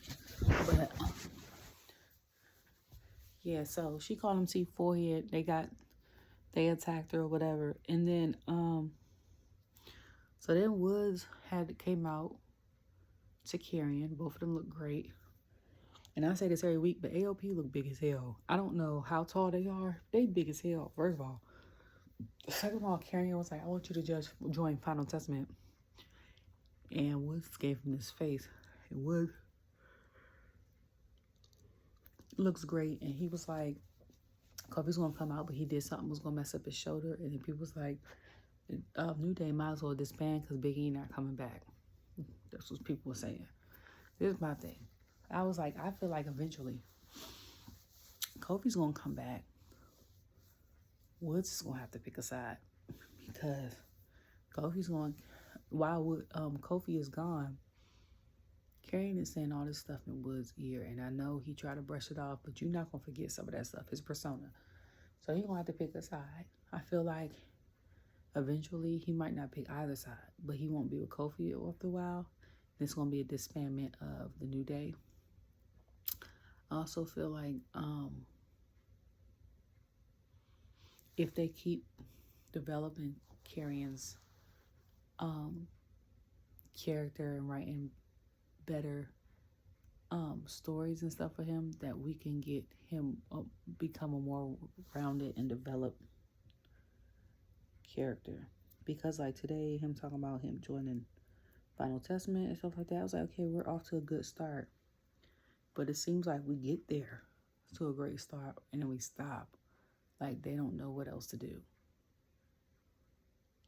But, yeah, so she called him T forehead. They attacked her or whatever. And then, so then Woods came out to Karrion. Both of them look great. And I say this every week, but AOP look big as hell. I don't know how tall they are. They big as hell, first of all. Second of all, Karrion was like, I want you to join Final Testament. And Woods gave him this face. And Woods looks great. And he was like, Kofi's going to come out, but he did something was going to mess up his shoulder. And then people was like, New Day might as well disband because Big E not coming back. That's what people were saying. This is my thing. I was like, I feel like eventually Kofi's going to come back. Woods is going to have to pick a side because while Kofi is gone, Karrion is saying all this stuff in Woods' ear, and I know he tried to brush it off, but you're not going to forget some of that stuff, his persona. So he's going to have to pick a side. I feel like eventually he might not pick either side, but he won't be with Kofi after a while. It's going to be a disbandment of the New Day. I also feel like if they keep developing Karrion's character and writing better stories and stuff for him, that we can get him become a more rounded and developed character. Because like today, him talking about him joining Final Testament and stuff like that, I was like, okay, we're off to a good start. But it seems like we get there to a great start and then we stop. Like they don't know what else to do.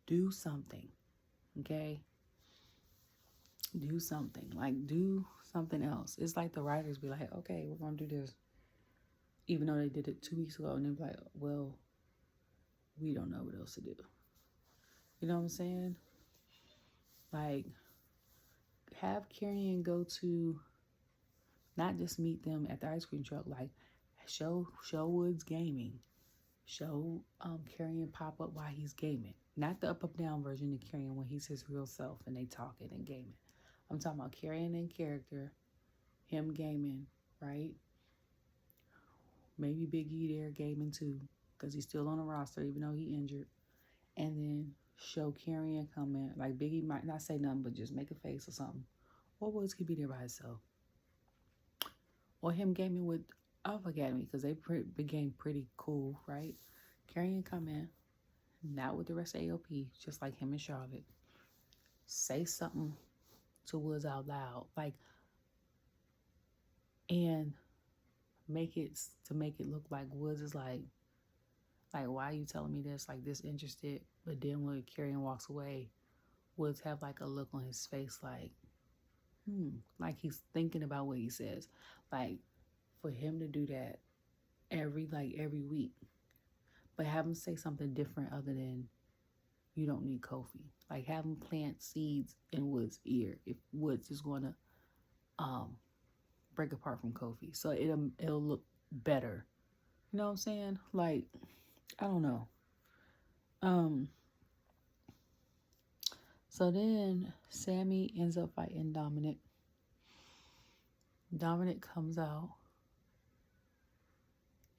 Do something, okay? do something. Like, do something else. It's like the writers be like, okay, we're going to do this. Even though they did it 2 weeks ago. And they're like, well, we don't know what else to do. You know what I'm saying? Like, have Karrion go to, not just meet them at the ice cream truck. Like, show Woods gaming. Show Karrion pop up while he's gaming. Not the up down version of Karrion when he's his real self and they talking and gaming. I'm talking about Karrion in character, him gaming, right? Maybe Big E there gaming too, because he's still on the roster even though he injured. And then show Karrion come in. Like, Big E might not say nothing but just make a face or something. Or Woods could be there by himself. Or him gaming with Alpha Academy, because they became pretty cool, right? Karrion come in, not with the rest of AOP, just like him and Charlotte. Say something to Woods out loud, like, and make it look like Woods is like, why are you telling me this? Like, this interested. But then when Karrion walks away, Woods have like a look on his face, like he's thinking about what he says. Like, for him to do that every week, but have him say something different other than, you don't need Kofi. Like, have him plant seeds in Woods' ear if Woods is going to break apart from Kofi. So it'll look better. You know what I'm saying? Like, I don't know. So then Sami ends up fighting Dominik. Dominik comes out.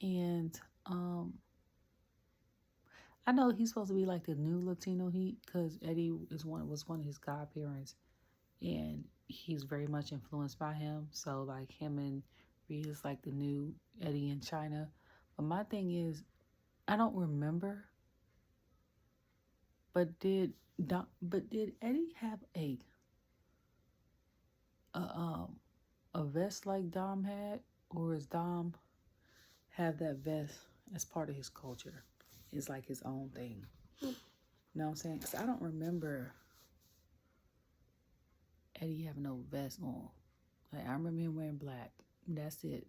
And I know he's supposed to be like the new Latino Heat, because Eddie was one of his godparents, and he's very much influenced by him. So like, him and Rhea's like the new Eddie in China. But my thing is, I don't remember. But did Eddie have a vest like Dom had, or is Dom have that vest as part of his culture? It's like his own thing. You know what I'm saying? Because I don't remember Eddie having no vest on. Like, I remember him wearing black. That's it.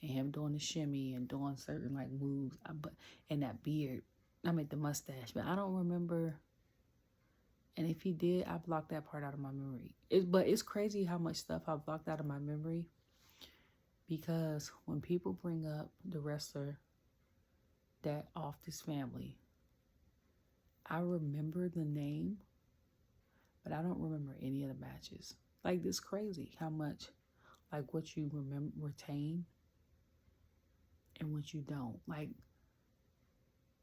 And him doing the shimmy and doing certain like moves. And that beard. I mean, the mustache. But I don't remember. And if he did, I blocked that part out of my memory. But it's crazy how much stuff I blocked out of my memory. Because when people bring up the wrestler that off this family, I remember the name, but I don't remember any of the matches. Like, it's crazy how much, like, what you retain and what you don't. Like,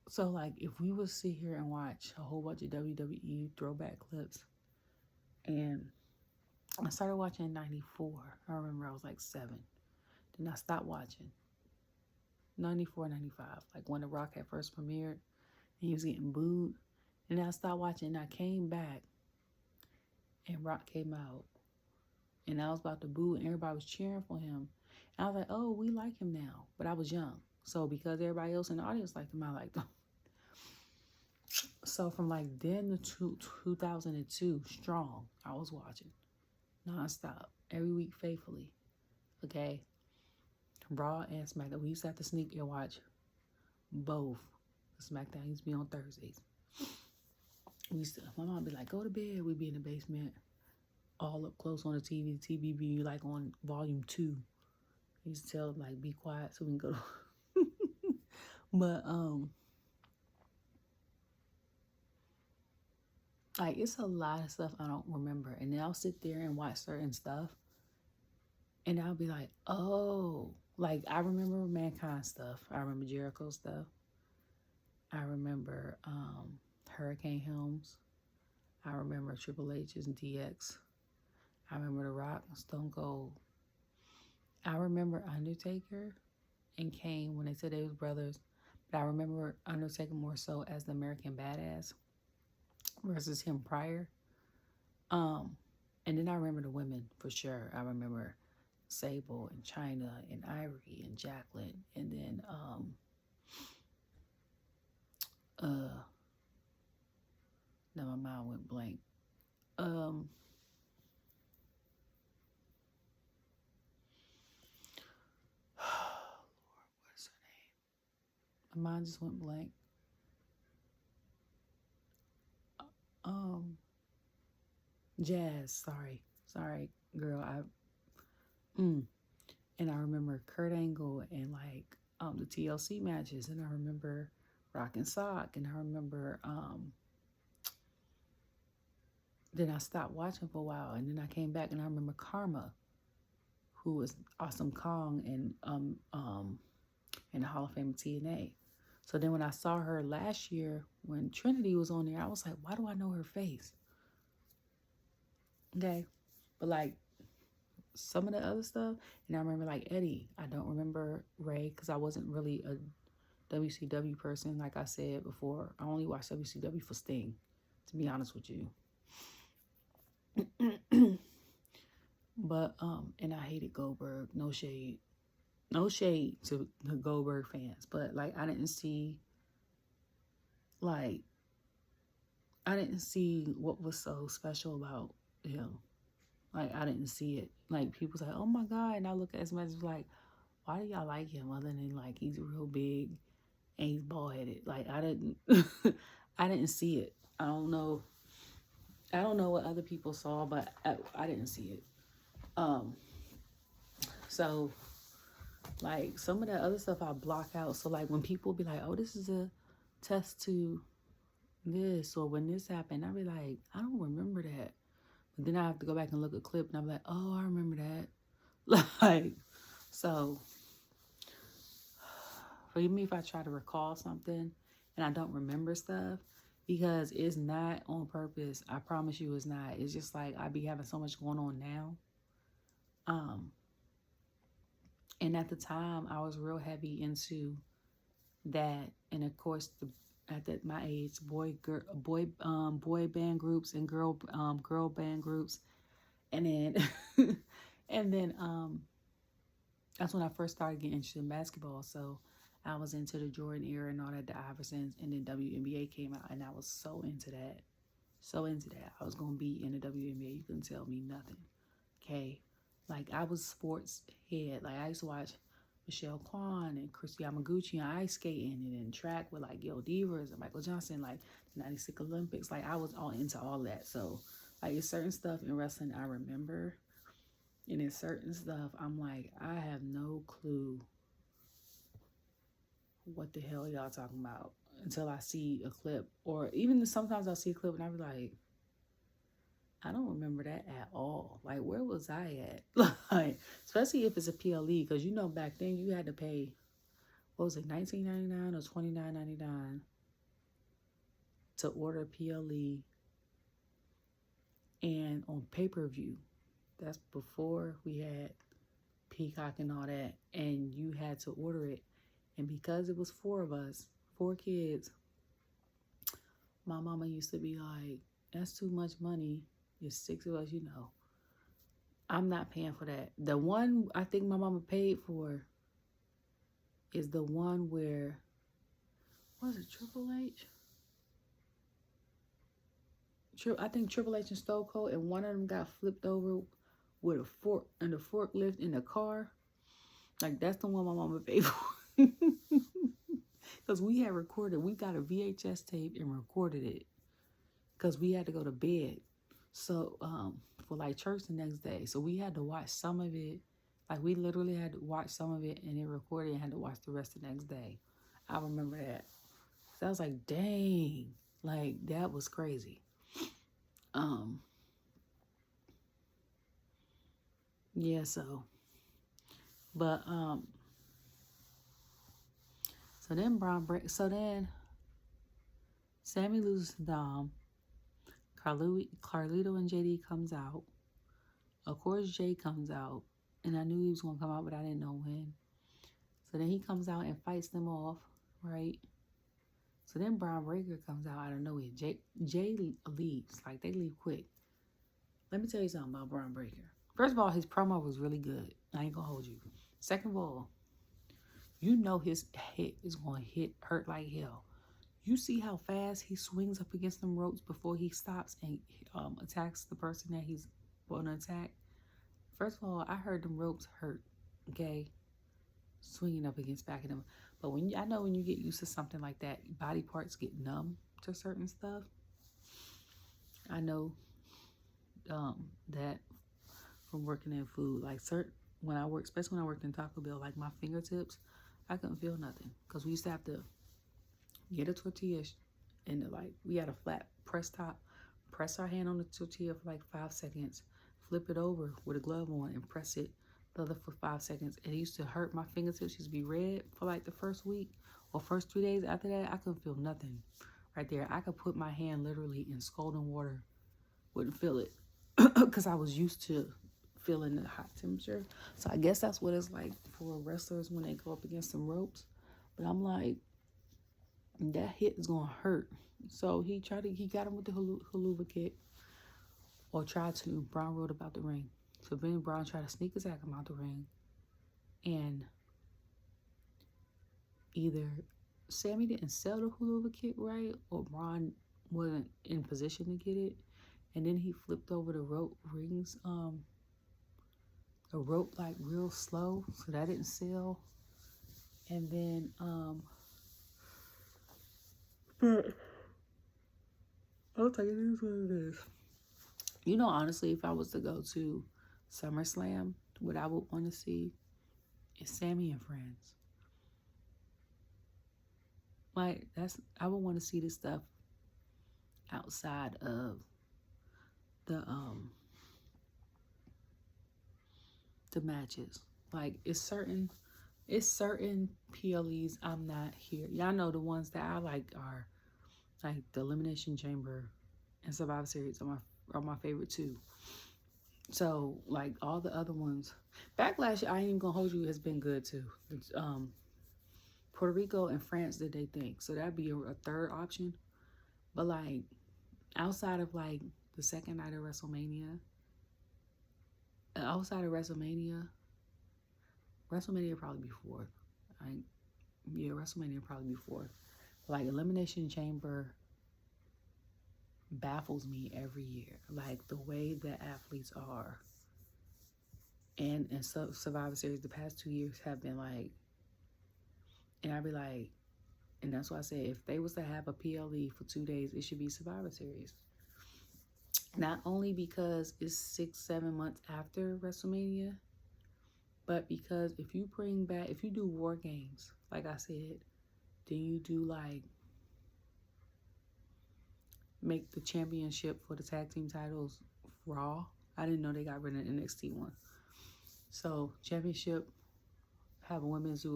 so like, if we would sit here and watch a whole bunch of WWE throwback clips, and I started watching in 94. I remember I was like 7. Then I stopped watching. 94, 95. Like, when The Rock had first premiered and he was getting booed. And then I stopped watching, and I came back and Rock came out. And I was about to boo, and everybody was cheering for him. And I was like, oh, we like him now. But I was young. So because everybody else in the audience liked him, I liked him. So from like then to 2002, strong, I was watching nonstop, every week faithfully. Okay, Raw and SmackDown. We used to have to sneak and watch both. SmackDown used to be on Thursdays. My mom would be like, go to bed. We'd be in the basement, all up close on the TV. The TV be like on volume 2. I used to tell them, like, be quiet so we can go to but like, it's a lot of stuff I don't remember. And then I'll sit there and watch certain stuff, and I'll be like, oh, like, I remember Mankind stuff. I remember Jericho stuff. I remember Hurricane Helms. I remember Triple H's and DX. I remember The Rock, Stone Cold. I remember Undertaker and Kane when they said they was brothers. But I remember Undertaker more so as the American Badass versus him prior. And then I remember the women for sure. I remember Sable and China and Ivory and Jacqueline. And then now my mind went blank. My mind just went blank. Jazz. Sorry, girl. And I remember Kurt Angle and like the TLC matches, and I remember Rock and Sock, and I remember then I stopped watching for a while, and then I came back, and I remember Karma, who was Awesome Kong and in the Hall of Fame of TNA. So then when I saw her last year when Trinity was on there, I was like, why do I know her face? Okay, but like some of the other stuff, and I remember like Eddie. I don't remember Ray because I wasn't really a WCW person. Like I said before, I only watched WCW for Sting, to be honest with you. But and I hated Goldberg. No shade to the Goldberg fans, but like I didn't see what was so special about him. Like I didn't see it. Like people's like, oh my God, and I look at his message like, why do y'all like him other than like he's real big and he's bald headed? Like I didn't I didn't see it. I don't know what other people saw, but I didn't see it. So like some of the other stuff I block out. So like when people be like, oh, this is a test to this, or when this happened, I be like, I don't remember that. But then I have to go back and look at a clip and I'm like, oh, I remember that. Like, so forgive me if I try to recall something and I don't remember stuff, because it's not on purpose. I promise you it's not. It's just like I be having so much going on now. And at the time I was real heavy into that, and of course at my age, boy band groups and girl band groups, and then and then that's when I first started getting interested in basketball. So I was into the Jordan era and all that, the Iversons, and then WNBA came out, and I was so into that. I was gonna be in the WNBA. You couldn't tell me nothing. Okay, like I was sports head. Like I used to watch Michelle Kwan and Christy Yamaguchi on ice skating, and then track with like Gail Devers and Michael Johnson, like the 96 Olympics. Like I was all into all that. So like there's certain stuff in wrestling I remember, and there's certain stuff I'm like, I have no clue what the hell y'all talking about until I see a clip, or even sometimes I'll see a clip and I'll be like, I don't remember that at all. Like, where was I at? Like, especially if it's a PLE, because you know back then you had to pay, what was it, $19.99 or $29.99 to order a PLE, and on pay-per-view. That's before we had Peacock and all that, and you had to order it. And because it was 4 of us, 4 kids, my mama used to be like, that's too much money. There's 6 of us, you know. I'm not paying for that. The one I think my mama paid for is the one where, was it Triple H? I think Triple H and Stone Cold, and one of them got flipped over with a fork and a forklift in the car. Like, that's the one my mama paid for. Because we had recorded, we got a VHS tape and recorded it. Because we had to go to bed. So, for like church the next day. So we had to watch some of it. Like we literally had to watch some of it and then record it and had to watch the rest the next day. I remember that. So I was like, dang. Like that was crazy. Yeah, so. But, so then Bron Breakker, so then Sami loses to Dom. Carlito and JD comes out. Of course, Jey comes out. And I knew he was going to come out, but I didn't know when. So then he comes out and fights them off, right? So then Bron Breakker comes out of nowhere. Jey leaves. Like, they leave quick. Let me tell you something about Bron Breakker. First of all, his promo was really good. I ain't going to hold you. Second of all, you know his hit is going to hurt like hell. You see how fast he swings up against them ropes before he stops and attacks the person that he's going to attack? First of all, I heard them ropes hurt, okay? Swinging up against back of them. But I know when you get used to something like that, body parts get numb to certain stuff. I know that from working in food, like when I worked, especially when I worked in Taco Bell, like my fingertips, I couldn't feel nothing because we used to have to get a tortilla and like we had a flat press top, press our hand on the tortilla for like 5 seconds, flip it over with a glove on and press it the other for 5 seconds. And it used to hurt my fingertips, used to be red for like the first week or first 3 days. After that, I couldn't feel nothing right there. I could put my hand literally in scalding water, wouldn't feel it because I was used to feeling the hot temperature. So I guess that's what it's like for wrestlers when they go up against some ropes. But I'm like, that hit is gonna hurt. So he got him with the haluva kick, or tried to. Bron wrote about the ring. So then Bron tried to sneak attack him out the ring, and either Sami didn't sell the haluva kick right, or Bron wasn't in position to get it, and then he flipped over the rope rings, a rope like real slow, so that didn't sell. And then but I'll tell you, it is what it is. You know, honestly, if I was to go to SummerSlam, what I would want to see is Sami and friends. Like, I would want to see this stuff outside of the matches. Like, it's certain PLEs I'm not here. Y'all know the ones that I like are like the Elimination Chamber and Survivor Series are my favorite too. So like all the other ones, Backlash, I ain't even gonna hold you, has been good too. Puerto Rico and France did they think, so that'd be a third option. But like outside of like the second night of WrestleMania, WrestleMania probably be fourth. WrestleMania probably be fourth. Like Elimination Chamber baffles me every year. Like the way that athletes are, and so Survivor Series the past 2 years have been like, and I'd be like, and that's why I say if they was to have a PLE for 2 days, it should be Survivor Series. Not only because it's 6-7 months after WrestleMania, but because if you do War Games, like I said, then you do like make the championship for the tag team titles Raw. I didn't know they got rid of the NXT one. So championship, have a women's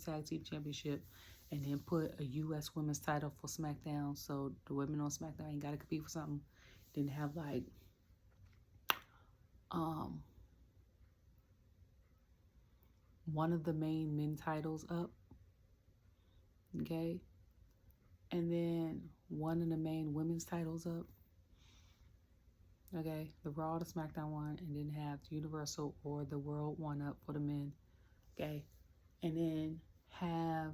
tag team championship, and then put a U.S. women's title for SmackDown. So the women on SmackDown ain't got to compete for something. Then have like one of the main men titles up, okay, and then one of the main women's titles up, okay, the Raw, the SmackDown one, and then have the Universal or the World one up for the men, okay, and then have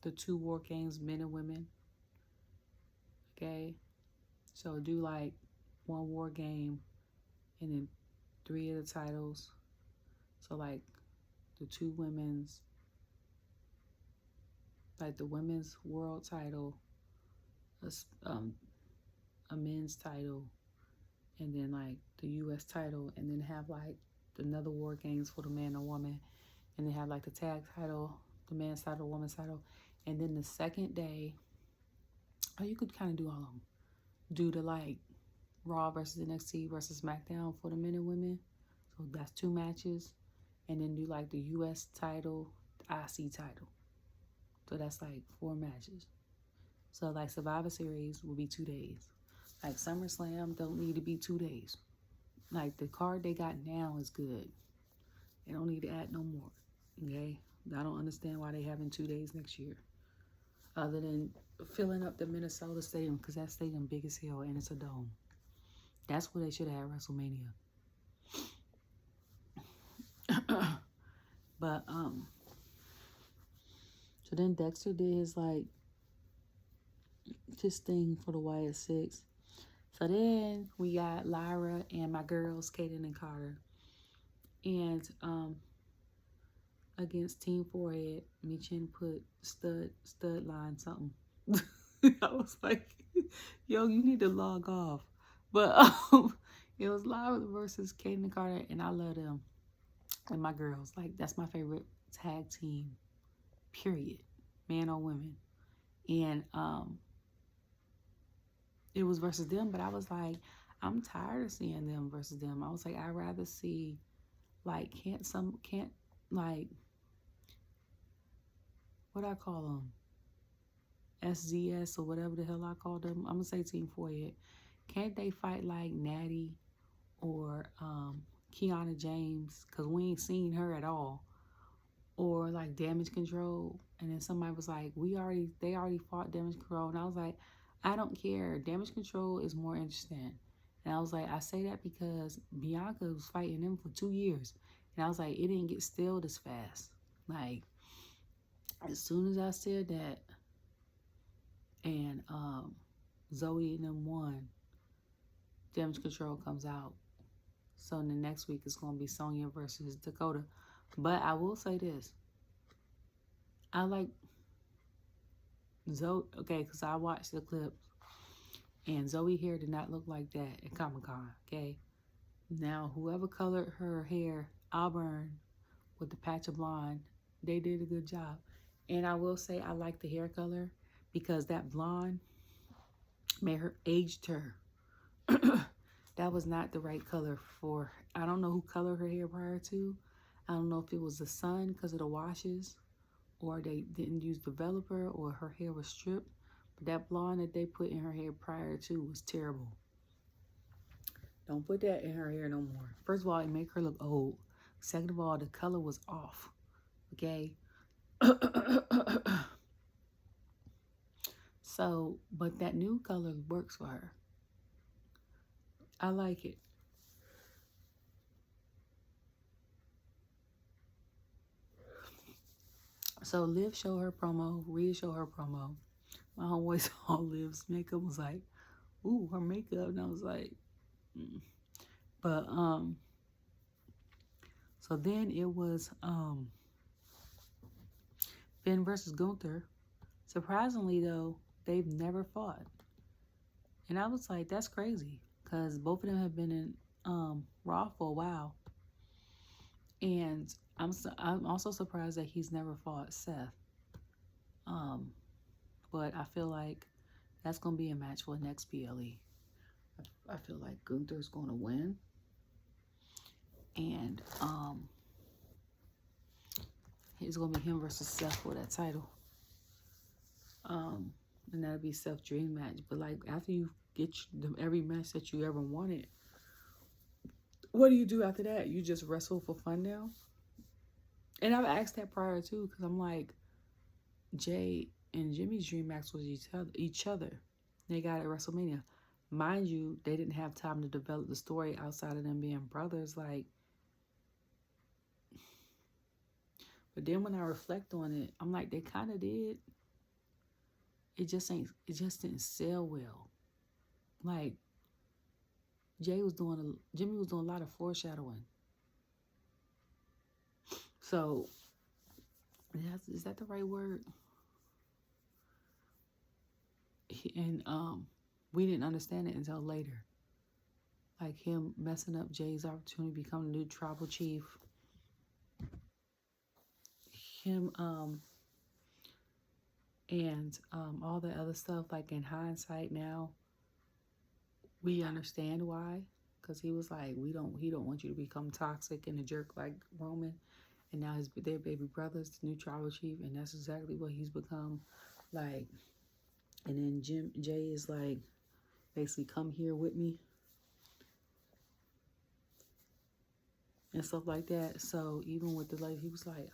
the 2 War Games, men and women, okay, so do like 1 War Game and then 3 of the titles, so like the 2 women's, like the women's world title, a men's title, and then like the U.S. title, and then have like another War Games for the man and woman, and then have like the tag title, the man's title, woman's title, and then the second day, or you could kind of do all of them. Do the like Raw versus NXT versus SmackDown for the men and women, so that's 2 matches, and then do like the U.S. title, the IC title, so that's like 4 matches. So like Survivor Series will be 2 days. Like SummerSlam don't need to be 2 days. Like the card they got now is good. They don't need to add no more. Okay? I don't understand why they having 2 days next year. Other than filling up the Minnesota stadium, because that stadium big as hell and it's a dome. That's where they should have had WrestleMania. But so then Dexter did his like this thing for the Wyatt 6. So then we got Lyra and my girls, Kayden and Carter. And against Team Forehead. Michin put stud line something. I was like, yo, you need to log off. But it was Lyra versus Kayden and Carter, and I love them. And my girls, like, that's my favorite tag team, period. Man or women. And it was versus them, but I was like, I'm tired of seeing them versus them. I was like, I'd rather see, like, like, what I call them? SZS or whatever the hell I call them. I'm going to say Team Forehead. Can't they fight like Natty or Kiana James? Because we ain't seen her at all. Or like Damage Control. And then somebody was like, they already fought Damage Control. And I was like, I don't care. Damage Control is more interesting. And I was like, I say that because Bianca was fighting them for 2 years. And I was like, it didn't get stilled as fast. Like, as soon as I said that, and Zoey and them won, Damage Control comes out. So the next week it's going to be Sonya versus Dakota. But I will say this. I like Zoey, okay, because I watched the clips, and Zoey hair did not look like that at Comic-Con, okay? Now, whoever colored her hair auburn with the patch of blonde, they did a good job. And I will say I like the hair color because that blonde made her, aged her. That was not the right color for, I don't know who colored her hair prior to. I don't know if it was the sun because of the washes, or they didn't use developer, or her hair was stripped. But that blonde that they put in her hair prior to was terrible. Don't put that in her hair no more. First of all, it make her look old. Second of all, the color was off. Okay? So, but that new color works for her. I like it. So Liv showed her promo. Rhea showed her promo. My homeboy saw Liv's makeup, was like, ooh, her makeup. And I was like, But, so then it was Finn versus Gunther. Surprisingly, though, they've never fought. And I was like, that's crazy. Because both of them have been in Raw for a while. And I'm also surprised that he's never fought Seth. But I feel like that's going to be a match for the next PLE. I feel like Gunther's going to win. And it's going to be him versus Seth for that title. And that'll be Seth's dream match. But like, after you get every match that you ever wanted, what do you do after that? You just wrestle for fun now? And I've asked that prior too, because I'm like, Jey and Jimmy's dream match was each other. They got it at WrestleMania. Mind you, they didn't have time to develop the story outside of them being brothers. Like, but then when I reflect on it, I'm like, they kind of did. It just didn't sell well. Like, Jimmy was doing a lot of foreshadowing. So, is that the right word? And we didn't understand it until later. Like him messing up Jay's opportunity to become the new tribal chief. Him and all the other stuff. Like in hindsight now, we understand why. Because he was like, he don't want you to become toxic and a jerk like Roman. And now their baby brother's the new tribal chief, and that's exactly what he's become. Like, and then Jey is like, basically, come here with me. And stuff like that. So even with the lady, he was like,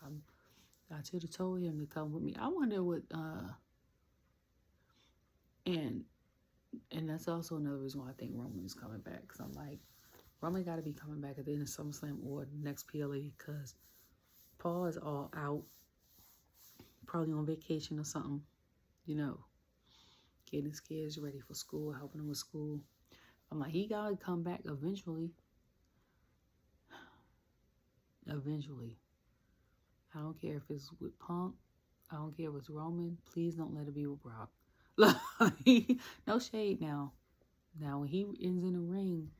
I should have told him to come with me. I wonder what, and that's also another reason why I think Roman is coming back. Because I'm like, Roman got to be coming back at the end of SummerSlam or next PLE, because Paul is all out, probably on vacation or something, you know, getting his kids ready for school, helping them with school. I'm like, he got to come back eventually. Eventually. I don't care if it's with Punk. I don't care if it's Roman. Please don't let it be with Brock. No shade now. Now, when he ends in the ring,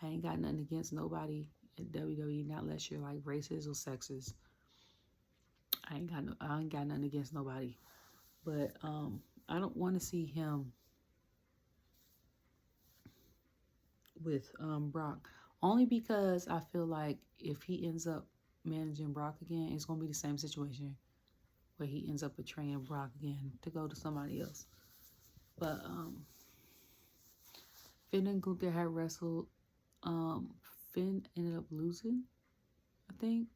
I ain't got nothing against nobody at WWE, not unless you're like racist or sexist. I ain't got nothing against nobody. But I don't want to see him with Brock. Only because I feel like if he ends up managing Brock again, it's going to be the same situation where he ends up betraying Brock again to go to somebody else. But Finn and Gunther had wrestled. Finn ended up losing, I think.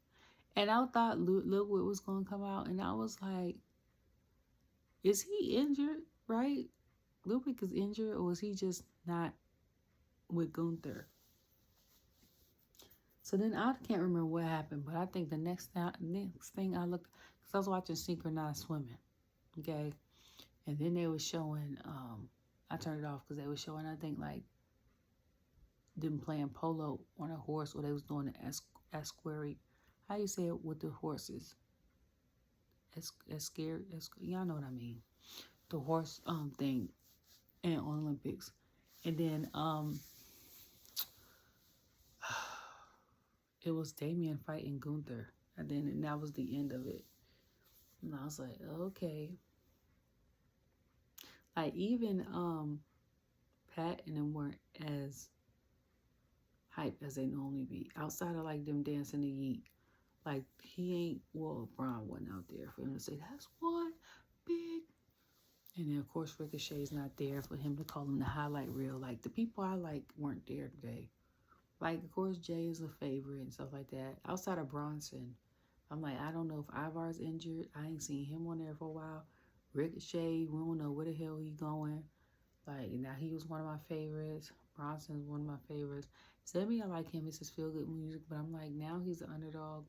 And I thought Ludwig was going to come out, and I was like, is he injured, right? Ludwig is injured, or is he just not with Gunther? So then I can't remember what happened, but I think the next thing I looked, because I was watching synchronized swimming, okay? And then they were showing, I turned it off because they were showing, I think, like, them playing polo on a horse, or they was doing the esquire. How you say it with the horses? Y'all know what I mean. The horse thing and Olympics. And then it was Damien fighting Gunther. And that was the end of it. And I was like, okay. Like, even Pat and them weren't as hype as they normally be. Outside of like them dancing the yeet. Like, he ain't, well, Bron wasn't out there for him to say, that's one big. And then, of course, Ricochet's not there for him to call him the highlight reel. Like, the people I like weren't there today. Like, of course, Jey is a favorite and stuff like that. Outside of Bronson, I'm like, I don't know if Ivar's injured. I ain't seen him on there for a while. Ricochet, we don't know where the hell he going. Like, now he was one of my favorites. Bronson's one of my favorites. Sami, I like him. It's his feel-good music. But I'm like, now he's the underdog.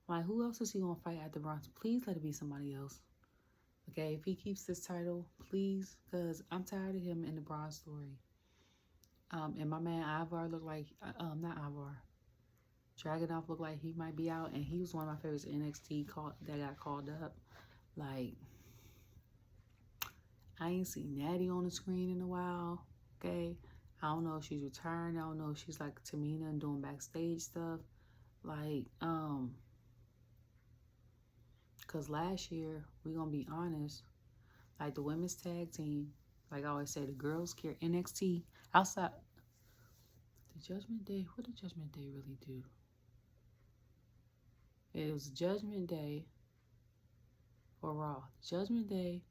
I'm like, who else is he going to fight after Bronson? Please let it be somebody else. Okay, if he keeps this title, please. Because I'm tired of him in the Braun story. And my man Ivar looked like, not Ivar. Dragunov looked like he might be out. And he was one of my favorites in NXT that got called up. Like, I ain't seen Natty on the screen in a while. Okay. I don't know if she's returned. I don't know if she's like Tamina and doing backstage stuff. Like, because last year, we're going to be honest, like the women's tag team, like I always say, the girls care. NXT, outside, the Judgment Day, what did Judgment Day really do? It was Judgment Day for Raw. Judgment Day,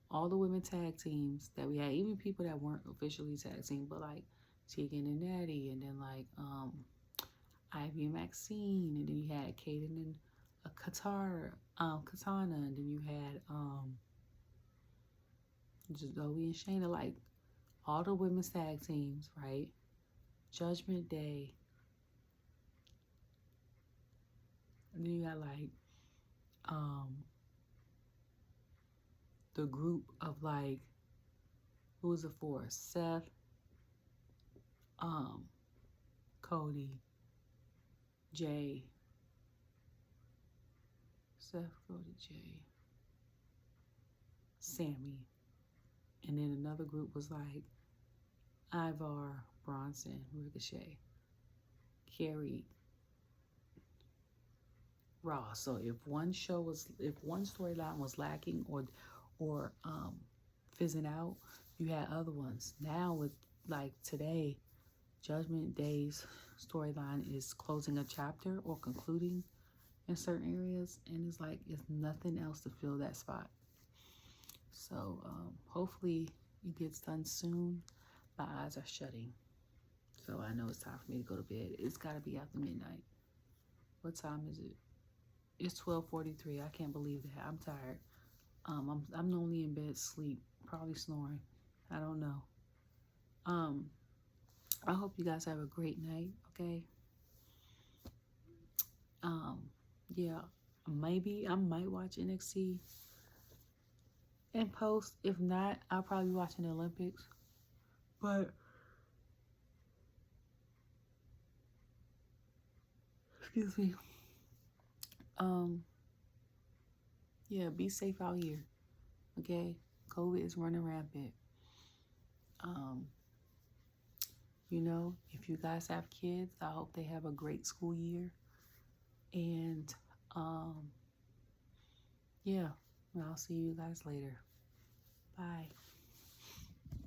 all the women tag teams that we had, even people that weren't officially tag team, but like Tegan and Natty, and then like Ivy and Maxxine, and then you had Kayden and Katana, and then you had Zoey and Shayna, like all the women's tag teams, right? Judgment Day. And then you had like the group of like, who was it for? Seth, Cody, Jey, Seth, Cody, Jey, Sami, and then another group was like Ivar, Bronson, Ricochet, Carrie, Raw. So if one storyline was lacking or fizzing out, you had other ones. Now with like today, Judgment Day's storyline is closing a chapter or concluding in certain areas, and it's like it's nothing else to fill that spot. So hopefully it gets done soon. My eyes are shutting, so I know it's time for me to go to bed. It's got to be after midnight. What time is it? It's 12:43. I can't believe that. I'm tired. I'm normally in bed asleep, probably snoring. I don't know. I hope you guys have a great night. Okay. Yeah, maybe I might watch NXT and post. If not, I'll probably be watching the Olympics. But excuse me. yeah, be safe out here. Okay? COVID is running rampant. You know, if you guys have kids, I hope they have a great school year. And yeah, I'll see you guys later. Bye.